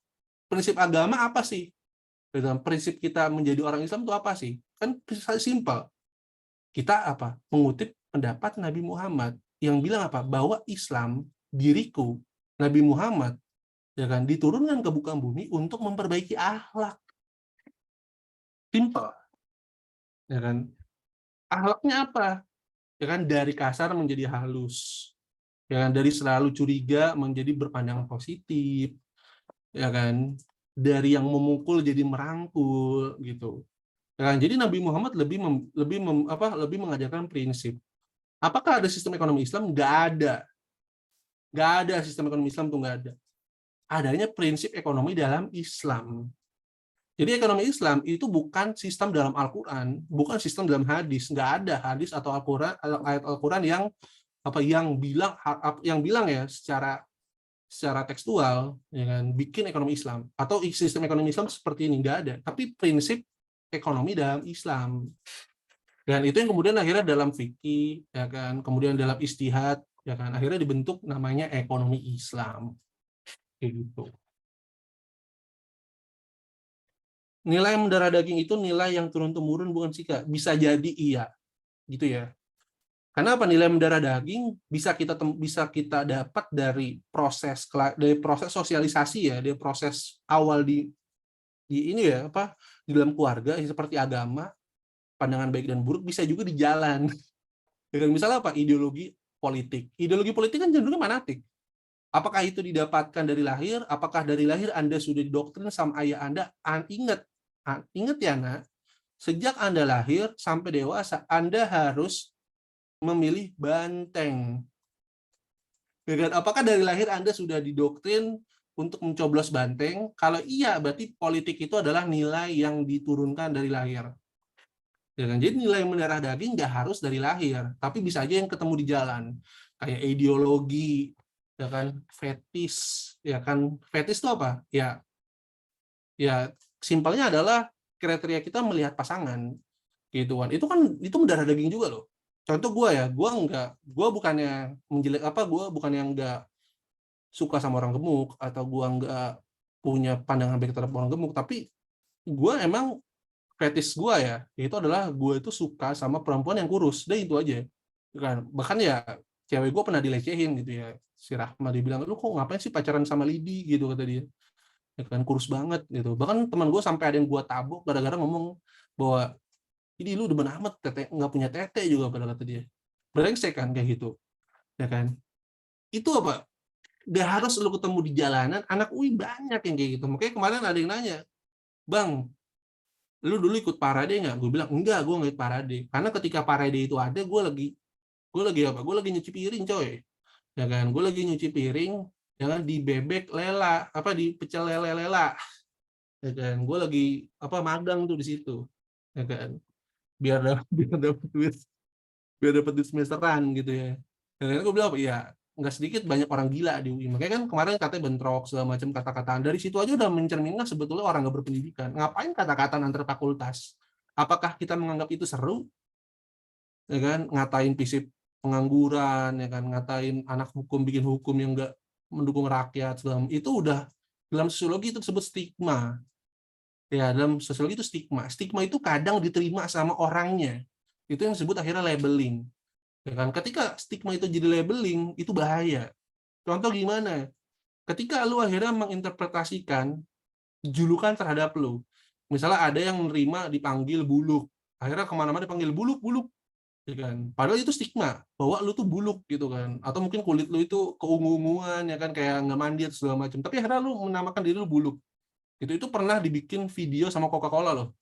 Prinsip agama apa sih? Prinsip kita menjadi orang Islam itu apa sih? Kan simpel. kita mengutip pendapat Nabi Muhammad yang bilang bahwa Islam, diriku Nabi Muhammad, ya kan, diturunkan ke muka bumi untuk memperbaiki akhlak. Simple, ya kan. Akhlaknya apa? Ya kan, dari kasar menjadi halus, ya kan, dari selalu curiga menjadi berpandangan positif, ya kan, dari yang memukul jadi merangkul gitu. Ya kan? Jadi Nabi Muhammad lebih mengajarkan prinsip. Apakah ada sistem ekonomi Islam? Nggak ada. Nggak ada sistem ekonomi Islam, tuh nggak ada. Adanya prinsip ekonomi dalam Islam. Jadi ekonomi Islam itu bukan sistem dalam Al-Quran, bukan sistem dalam hadis. Nggak ada hadis atau Al-Quran, ayat Al-Quran yang bilang ya secara tekstual, ya kan, bikin ekonomi Islam atau sistem ekonomi Islam seperti ini, nggak ada. Tapi prinsip ekonomi dalam Islam, dan itu yang kemudian akhirnya dalam fikih, ya kan, kemudian dalam ijtihad, ya kan, akhirnya dibentuk namanya ekonomi Islam, kayak gitu. Nilai mendarah daging itu nilai yang turun-temurun bukan sih, Kak? Bisa jadi iya, gitu ya. Karena nilai mendarah daging bisa kita dapat dari proses sosialisasi, ya, dari proses awal di ini ya, di dalam keluarga, seperti agama, pandangan baik dan buruk, bisa juga di jalan. Misalnya ideologi politik. Ideologi politik kan cenderungnya fanatik. Apakah itu didapatkan dari lahir? Apakah dari lahir Anda sudah didoktrin sama ayah Anda? Ingat ya, Nak, sejak Anda lahir sampai dewasa, Anda harus memilih banteng. Apakah dari lahir Anda sudah didoktrin untuk mencoblos banteng? Kalau iya, berarti politik itu adalah nilai yang diturunkan dari lahir. Jadi nilai mendarah daging nggak harus dari lahir, tapi bisa aja yang ketemu di jalan. Kayak ideologi, ya kan, fetis, ya kan. Fetis itu apa? Ya simpelnya adalah kriteria kita melihat pasangan, gitu kan. Itu mendarah daging juga loh. Contoh gue bukannya menjelek gue bukan yang nggak suka sama orang gemuk, atau gue nggak punya pandangan baik terhadap orang gemuk, tapi gue emang fetis gue itu adalah gue itu suka sama perempuan yang kurus, deh itu aja kan. Bahkan ya cewek gue pernah dilecehin gitu ya, si Rahma, dibilang, lu kok ngapain sih pacaran sama Lidi gitu, kata dia, ya kan, kurus banget gitu. Bahkan teman gue sampai ada yang gue tabok gara-gara ngomong bahwa ini lu demen amat tete, nggak punya tete juga, pada kata dia. Brengsek kan, kayak gitu, ya kan. Itu gak harus lu ketemu di jalanan, anak UI banyak yang kayak gitu. Makanya kemarin ada yang nanya, Bang, lu dulu ikut parade nggak? Gue bilang enggak, gue nggak ikut parade, karena ketika parade itu ada, gue lagi nyuci piring, coy, ya kan. Gue lagi nyuci piring, ya kan, di bebek lela, di pecel lele lela, ya kan. Gue lagi magang tuh di situ, ya kan, biar dapat duit semesteran gitu ya. Dan gue bilang ya, nggak sedikit banyak orang gila di UI. Makanya kan kemarin katanya bentrok segala macam kata-kataan. Dari situ aja udah mencerminkan sebetulnya orang nggak berpendidikan. Ngapain kata-kataan antar fakultas? Apakah kita menganggap itu seru? Ya kan, ngatain fisip pengangguran, ya kan, ngatain anak hukum bikin hukum yang nggak mendukung rakyat, segala macam. Itu udah dalam sosiologi itu disebut stigma. Ya, dalam sosiologi itu stigma. Stigma itu kadang diterima sama orangnya. Itu yang disebut akhirnya labeling. Ya kan? Ketika stigma itu jadi labeling, itu bahaya. Contoh gimana? Ketika lu akhirnya menginterpretasikan julukan terhadap lu. Misalnya ada yang menerima dipanggil buluk. Akhirnya kemana-mana dipanggil buluk-buluk. Ya kan? Padahal itu stigma, bahwa lu tuh buluk gitu kan. Atau mungkin kulit lu itu keungu-unguan, ya kan, kayak nggak mandi atau segala macam. Tapi akhirnya lu menamakan diri lu buluk. Itu pernah dibikin video sama Coca-Cola loh.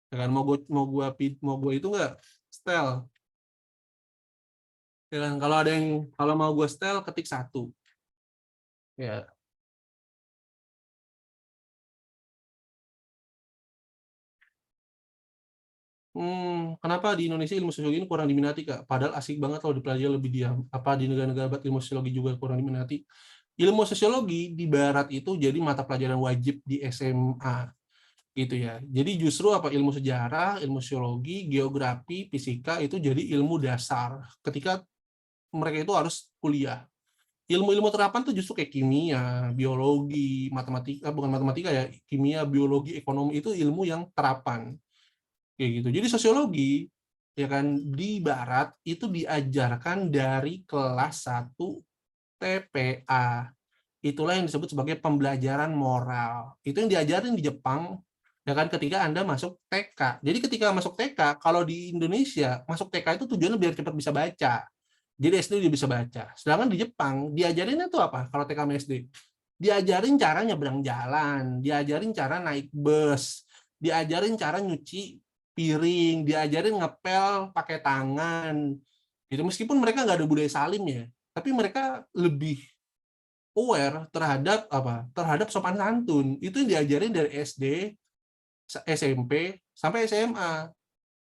Ya kan? Mau gua itu nggak? Style. Ya kan? Kalau mau gue style, ketik 1. Ya. Kenapa di Indonesia ilmu sosiologi ini kurang diminati, Kak? Padahal asik banget kalau dipelajari lebih diam. Apa di negara-negara barat ilmu sosiologi juga kurang diminati? Ilmu sosiologi di barat itu jadi mata pelajaran wajib di SMA, gitu ya. Jadi justru ilmu sejarah, ilmu sosiologi, geografi, fisika itu jadi ilmu dasar ketika mereka itu harus kuliah. Ilmu-ilmu terapan tuh justru kayak kimia, biologi, matematika, bukan matematika ya, kimia, biologi, ekonomi itu ilmu yang terapan. Kayak gitu. Jadi sosiologi ya kan, di barat itu diajarkan dari kelas 1 TPA. Itulah yang disebut sebagai pembelajaran moral. Itu yang diajarin di Jepang, ya kan, ketika Anda masuk TK. Jadi ketika masuk TK, kalau di Indonesia, masuk TK itu tujuannya biar cepat bisa baca. Jadi SD dia bisa baca. Sedangkan di Jepang, diajarinnya tuh apa? Kalau TK sama SD, diajarin cara nyebrang jalan, diajarin cara naik bus, diajarin cara nyuci piring, diajarin ngepel pakai tangan. Gitu. Meskipun mereka nggak ada budaya salim ya, tapi mereka lebih aware terhadap apa? Terhadap sopan santun. Itu yang diajarin dari SD, SMP, sampai SMA.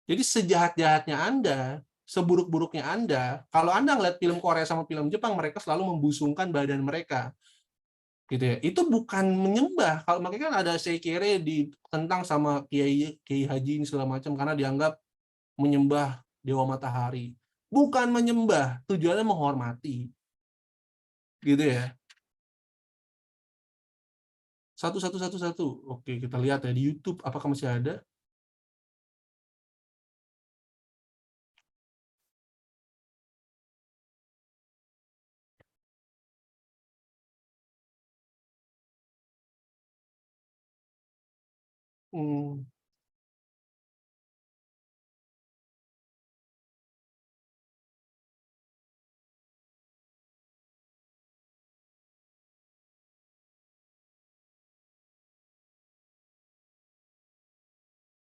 Jadi sejahat-jahatnya Anda, seburuk-buruknya Anda, kalau Anda ngeliat film Korea sama film Jepang, mereka selalu membusungkan badan mereka. Gitu ya. Itu bukan menyembah. Kalau makanya kan ada Seikere ditentang sama Kiai Haji ini segala macam karena dianggap menyembah dewa matahari. Bukan menyembah, tujuannya menghormati. Gitu ya. Satu. Oke, kita lihat ya di YouTube apakah masih ada. Hmm.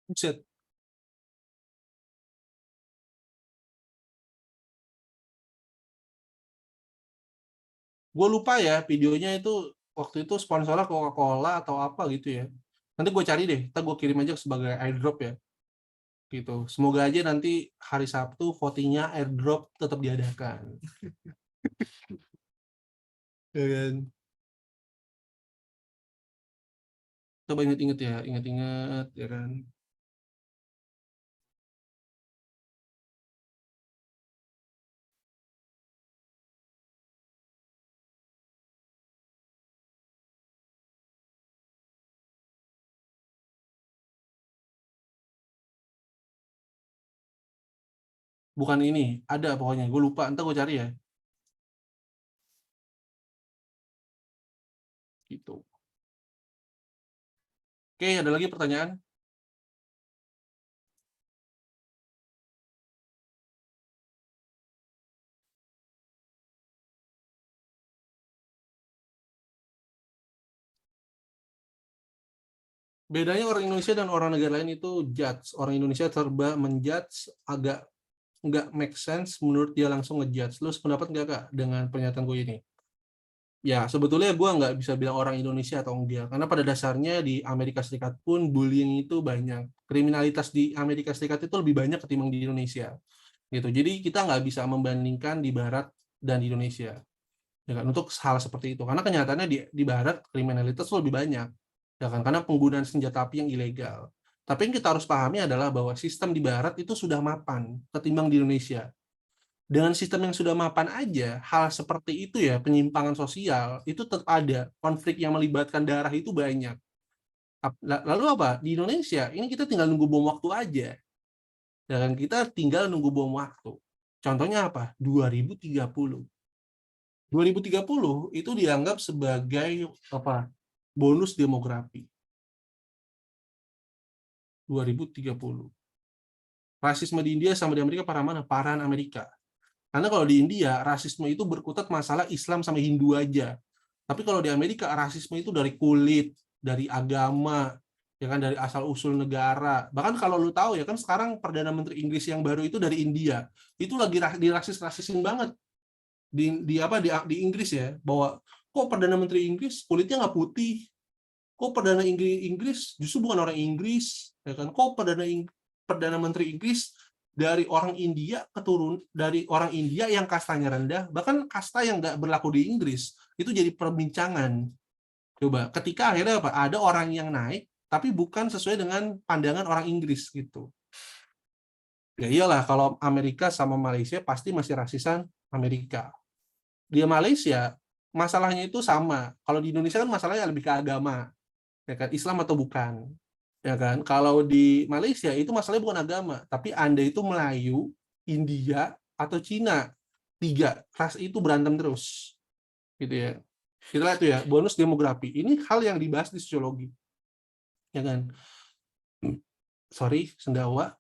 Buset. Gue lupa ya videonya itu waktu itu sponsornya Coca-Cola atau apa gitu ya. Nanti gue cari deh, kita gue kirim aja sebagai airdrop ya. Gitu. Semoga aja nanti hari Sabtu votingnya airdrop tetap diadakan. Ya kan? Coba inget-inget ya, inget-inget ya kan. Bukan ini, ada pokoknya. Gue lupa, entar gue cari ya. Gitu. Oke, ada lagi pertanyaan? Bedanya orang Indonesia dan orang negara lain itu judge. Orang Indonesia serba menjudge, agak nggak make sense menurut dia langsung ngejudge. Lu sependapat nggak Kak dengan pernyataan gue ini? Ya, sebetulnya gue nggak bisa bilang orang Indonesia atau enggak. Karena pada dasarnya di Amerika Serikat pun bullying itu banyak. Kriminalitas di Amerika Serikat itu lebih banyak ketimbang di Indonesia. Gitu. Jadi kita nggak bisa membandingkan di Barat dan di Indonesia. Ya kan? Untuk hal seperti itu. Karena kenyataannya di Barat kriminalitas itu lebih banyak. Ya kan? Karena penggunaan senjata api yang ilegal. Tapi yang kita harus pahami adalah bahwa sistem di Barat itu sudah mapan ketimbang di Indonesia. Dengan sistem yang sudah mapan aja, hal seperti itu ya, penyimpangan sosial, itu tetap ada. Konflik yang melibatkan darah itu banyak. Lalu apa? Di Indonesia, ini kita tinggal nunggu bom waktu aja. Dan kita tinggal nunggu bom waktu. Contohnya apa? 2030. 2030 itu dianggap sebagai apa? Bonus demografi. 2030. Rasisme di India sama di Amerika parah mana? Parahan Amerika. Karena kalau di India, rasisme itu berkutat masalah Islam sama Hindu aja. Tapi kalau di Amerika, rasisme itu dari kulit, dari agama, ya kan, dari asal-usul negara. Bahkan kalau lu tahu ya kan sekarang Perdana Menteri Inggris yang baru itu dari India. Itu lagi dirasis-rasisin banget di Inggris ya, bahwa kok Perdana Menteri Inggris kulitnya nggak putih, kok Perdana Inggris justru bukan orang Inggris, ya kan, kok Perdana Menteri Inggris dari orang India dari orang India yang kastanya rendah, bahkan kasta yang nggak berlaku di Inggris, itu jadi perbincangan. Coba, ketika akhirnya apa? Ada orang yang naik, tapi bukan sesuai dengan pandangan orang Inggris gitu. Ya iyalah, kalau Amerika sama Malaysia pasti masih rasisan Amerika. Di Malaysia, masalahnya itu sama. Kalau di Indonesia kan masalahnya lebih ke agama, ya kan, Islam atau bukan. Ya kan? Kalau di Malaysia itu masalahnya bukan agama, tapi Anda itu Melayu, India, atau Cina. 3 ras itu berantem terus. Gitu ya. Itulah itu ya, bonus demografi. Ini hal yang dibahas di sosiologi. Ya kan? Sorry, sendawa,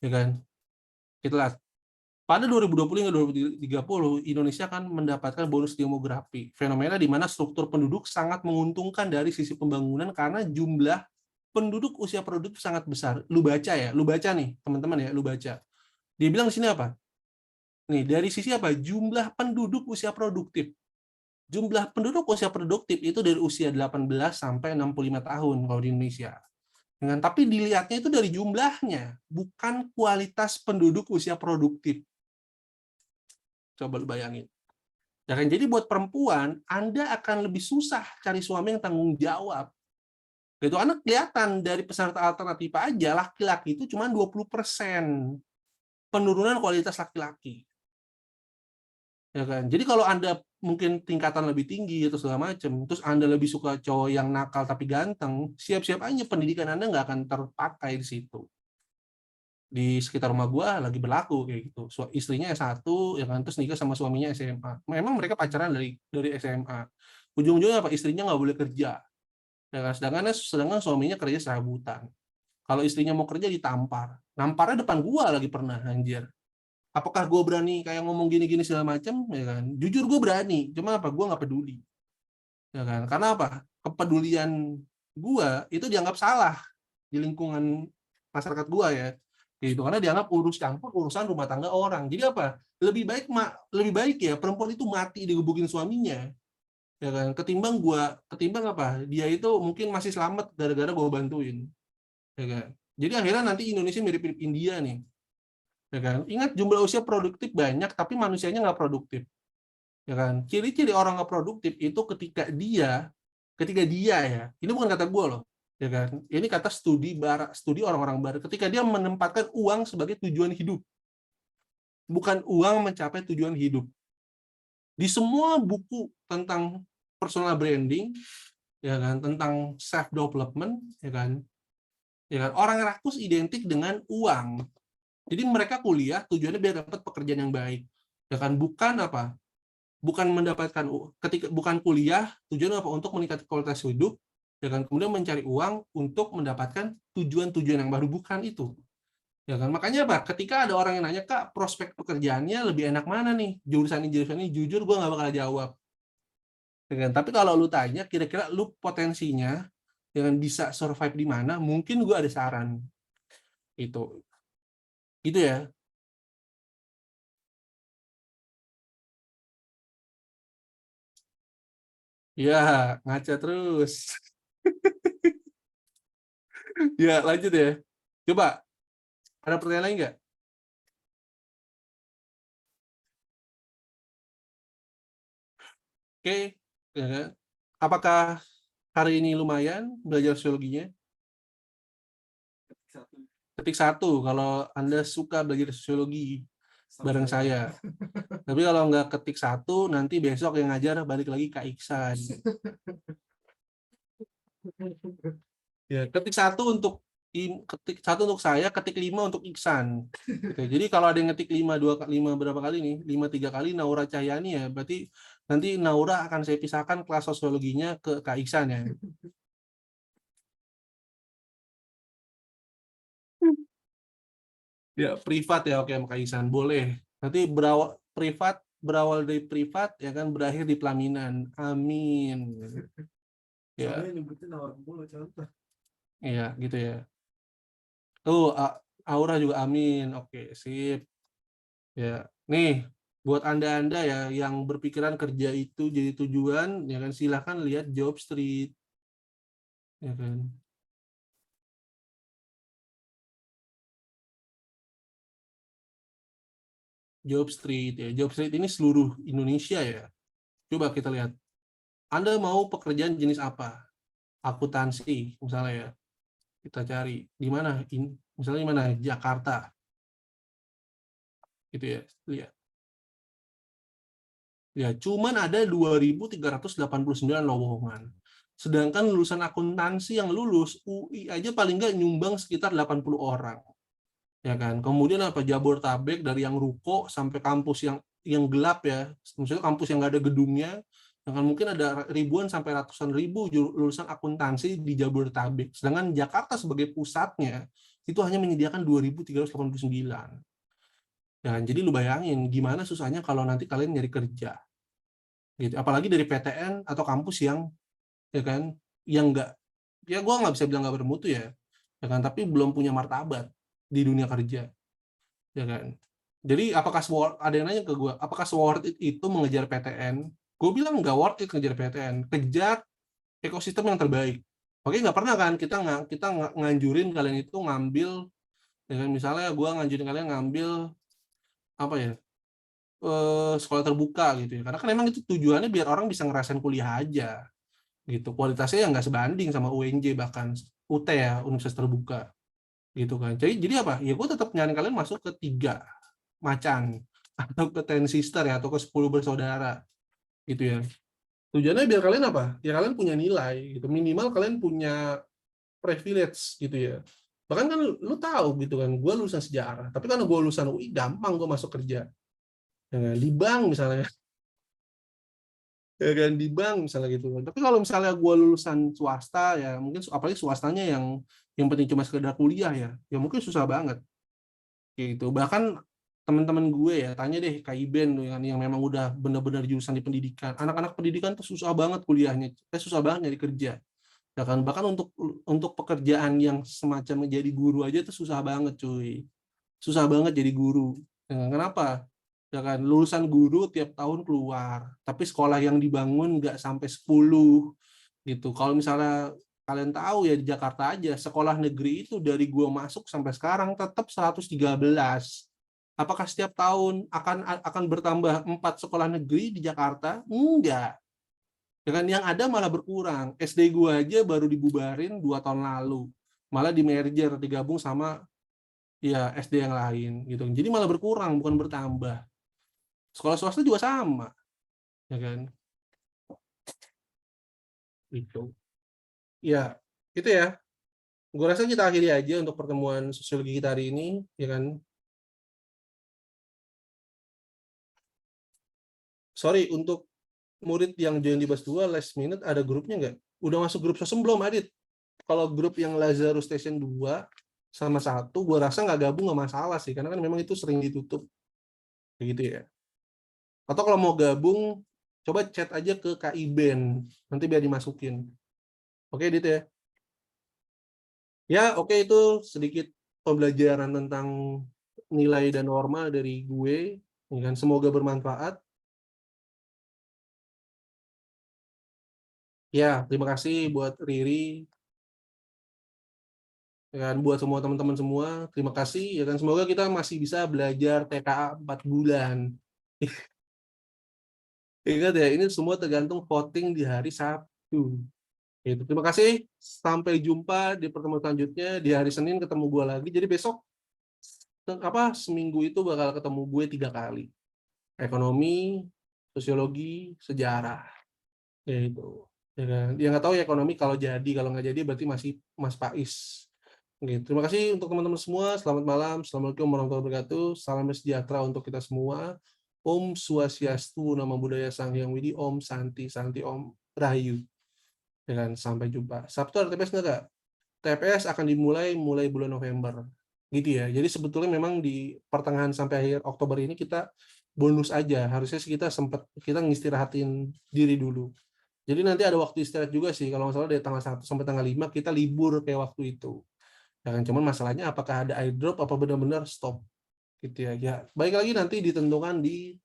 ya kan? Itulah. Pada 2020 hingga 2030, Indonesia akan mendapatkan bonus demografi. Fenomena di mana struktur penduduk sangat menguntungkan dari sisi pembangunan karena jumlah penduduk usia produktif sangat besar. Lu baca nih, teman-teman ya, lu baca. Dia bilang di sini apa? Nih, dari sisi apa? Jumlah penduduk usia produktif. Jumlah penduduk usia produktif itu dari usia 18 sampai 65 tahun kalau di Indonesia. Tapi dilihatnya itu dari jumlahnya, bukan kualitas penduduk usia produktif. Coba lu bayangin. Ya kan? Jadi buat perempuan, Anda akan lebih susah cari suami yang tanggung jawab. Itu anak kelihatan dari peserta alternatif aja, laki-laki itu cuma 20% penurunan kualitas laki-laki. Ya kan? Jadi kalau Anda mungkin tingkatan lebih tinggi atau segala macam, terus Anda lebih suka cowok yang nakal tapi ganteng, siap-siap aja pendidikan Anda nggak akan terpakai di situ. Di sekitar rumah gua lagi berlaku kayak gitu. Istrinya S1 ya kan, terus nikah sama suaminya SMA. Memang mereka pacaran dari SMA. Ujung-ujungnya apa? Istrinya nggak boleh kerja. Ya kan? Sedangkan suaminya kerja serabutan. Kalau istrinya mau kerja ditampar. Namparnya depan gua lagi pernah, anjir. Apakah gue berani kayak ngomong gini-gini segala macam, ya kan? Jujur gue berani, cuma apa? Gue nggak peduli, ya kan? Karena apa? Kepedulian gue itu dianggap salah di lingkungan masyarakat gue ya, gitu. Karena dianggap campur urusan rumah tangga orang. Jadi apa? Lebih baik ya perempuan itu mati digebukin suaminya, ya kan? Ketimbang apa? Dia itu mungkin masih selamat gara-gara gue bantuin, ya kan? Jadi akhirnya nanti Indonesia mirip-mirip India nih. Ya kan? Ingat jumlah usia produktif banyak tapi manusianya nggak produktif, ya kan? Ciri-ciri orang nggak produktif itu ketika dia ya, ini bukan kata gue loh, ya kan? Ini kata studi orang-orang barat, ketika dia menempatkan uang sebagai tujuan hidup, bukan uang mencapai tujuan hidup. Di semua buku tentang personal branding, ya kan, tentang self development, ya kan, orang rakus identik dengan uang. Jadi mereka kuliah tujuannya biar dapat pekerjaan yang baik, ya kan? Bukan kuliah tujuannya apa? Untuk meningkatkan kualitas hidup, ya kan? Kemudian mencari uang untuk mendapatkan tujuan-tujuan yang baru, bukan itu, ya kan? Makanya apa? Ketika ada orang yang nanya, Kak, prospek pekerjaannya lebih enak mana nih? Jurusan ini, jujur gue nggak bakal jawab, ya kan? Tapi kalau lu tanya, kira-kira lu potensinya dengan bisa survive di mana? Mungkin gue ada saran, itu ya. Ya, ngaca terus. Ya, lanjut ya. Coba, ada pertanyaan lain nggak? Oke. Ya kan? Apakah hari ini lumayan belajar sosiologinya? Ketik 1 kalau Anda suka belajar sosiologi bareng saya. Tapi kalau nggak ketik 1, nanti besok yang ngajar balik lagi Kak Iksan. Ya, ketik satu untuk saya, ketik 5 untuk Iksan. Oke, jadi kalau ada yang ngetik 5 berapa kali nih? 5 3 kali Naura Cahyani ya. Berarti nanti Naura akan saya pisahkan kelas sosiologinya ke Kak Iksan ya. Ya, privat ya, oke Kak Iksan. Boleh. Nanti berawal dari privat ya kan, berakhir di pelaminan. Amin. Ya. Iya, gitu ya. Aura juga amin. Oke, sip. Ya, nih buat Anda ya yang berpikiran kerja itu jadi tujuan, ya kan, silahkan lihat Job Street, ya kan. Job Street ya. Job Street ini seluruh Indonesia ya. Coba kita lihat. Anda mau pekerjaan jenis apa? Akuntansi misalnya ya. Kita cari di mana? Misalnya di mana? Jakarta. Gitu ya. Lihat. Ya, cuman ada 2.389 lowongan. Sedangkan lulusan akuntansi yang lulus UI aja paling nggak nyumbang sekitar 80 orang. Ya kan. Kemudian apa, Jabodetabek dari yang ruko sampai kampus yang gelap ya, maksudnya kampus yang nggak ada gedungnya, kan mungkin ada ribuan sampai ratusan ribu lulusan akuntansi di Jabodetabek. Sedangkan Jakarta sebagai pusatnya itu hanya menyediakan 2.389. Ya, jadi lu bayangin gimana susahnya kalau nanti kalian nyari kerja. Gitu. Apalagi dari PTN atau kampus yang ya kan yang nggak, ya gue nggak bisa bilang nggak bermutu ya kan, tapi belum punya martabat di dunia kerja, ya kan. Jadi apakah ada yang nanya ke gue, apakah worth it itu mengejar PTN? Gue bilang nggak worth it ngejar PTN, kejar ekosistem yang terbaik. Oke, nggak pernah kan kita nganjurin kalian itu ngambil, ya kan, misalnya gue nganjurin kalian ngambil apa ya, sekolah terbuka gitu ya, karena kan memang itu tujuannya biar orang bisa ngerasain kuliah aja gitu, kualitasnya yang nggak sebanding sama UNJ bahkan UT ya, universitas terbuka gitu kan. Jadi apa ya, gue tetap nyari kalian masuk ke 3 macan atau ke 10 sister ya, atau ke 10 bersaudara gitu ya. Tujuannya biar kalian apa ya, kalian punya nilai gitu, minimal kalian punya privilege gitu ya. Bahkan kan lu tahu gitu kan, gue lulusan sejarah, tapi karena gue lulusan UI gampang gue masuk kerja di bank misalnya, ya kan, di bank misalnya gitu. Tapi kalau misalnya gue lulusan swasta ya, mungkin apalagi swastanya yang penting cuma sekedar kuliah ya mungkin susah banget gitu. Bahkan teman-teman gue ya, tanya deh Kak Iben yang memang udah benar-benar jurusan di pendidikan. Anak-anak pendidikan tuh susah banget kuliahnya, susah banget nyari kerja. Ya kan, bahkan untuk pekerjaan yang semacam menjadi guru aja tuh susah banget cuy. Susah banget jadi guru. Ya, kenapa? Ya kan, lulusan guru tiap tahun keluar, tapi sekolah yang dibangun nggak sampai 10 gitu. Kalau misalnya kalian tahu ya, di Jakarta aja sekolah negeri itu dari gua masuk sampai sekarang tetap 113. Apakah setiap tahun akan bertambah 4 sekolah negeri di Jakarta? Enggak. Ya kan, yang ada malah berkurang. SD gua aja baru dibubarin 2 tahun lalu. Malah di merger, digabung sama ya SD yang lain gitu. Jadi malah berkurang bukan bertambah. Sekolah swasta juga sama, ya kan? Itu. Ya, itu ya. Gue rasa kita akhiri aja untuk pertemuan sosiologi kita hari ini, ya kan? Sorry, untuk murid yang join di Bas 2 last minute ada grupnya nggak? Udah masuk grup sosum belum, Adit? Kalau grup yang Lazarus Station 2 sama 1, gue rasa nggak gabung nggak masalah sih, karena kan memang itu sering ditutup. Begitu ya. Atau kalau mau gabung, coba chat aja ke Kak Iben, nanti biar dimasukin. Oke, Dit ya? Ya, oke, itu sedikit pembelajaran tentang nilai dan norma dari gue. Ya kan? Semoga bermanfaat. Ya, terima kasih buat Riri. Ya kan, buat semua teman-teman semua, terima kasih. Ya kan, semoga kita masih bisa belajar TKA 4 bulan. Ingat ya, ini semua tergantung voting di hari Sabtu. Itu. Terima kasih. Sampai jumpa di pertemuan selanjutnya. Di hari Senin ketemu gue lagi. Jadi besok seminggu itu bakal ketemu gue 3 kali. Ekonomi, sosiologi, sejarah. Ya itu. Ya kan? Ya nggak tahu ya ekonomi kalau nggak jadi berarti masih Mas Pais. Gitu. Terima kasih untuk teman-teman semua. Selamat malam. Assalamualaikum warahmatullahi wabarakatuh. Salam sejahtera untuk kita semua. Om Swastiastu, Namo Buddhaya Sang Hyang Widi. Om Santi, Santi Om Rahayu. Ya kan? Sampai jumpa. Sabtu ada TPS nggak? TPS akan dimulai bulan November. Gitu ya. Jadi sebetulnya memang di pertengahan sampai akhir Oktober ini kita bonus aja. Harusnya kita ngistirahatin diri dulu. Jadi nanti ada waktu istirahat juga sih. Kalau nggak salah dari tanggal 1 sampai tanggal 5 kita libur kayak waktu itu. Ya kan, cuman masalahnya apakah ada airdrop apa benar-benar stop gitu ya. Ya, baik lagi nanti ditentukan di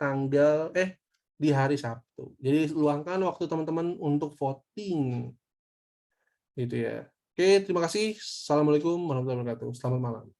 hari Sabtu. Jadi luangkan waktu teman-teman untuk voting gitu ya. Oke, terima kasih. Assalamualaikum warahmatullahi wabarakatuh. Selamat malam.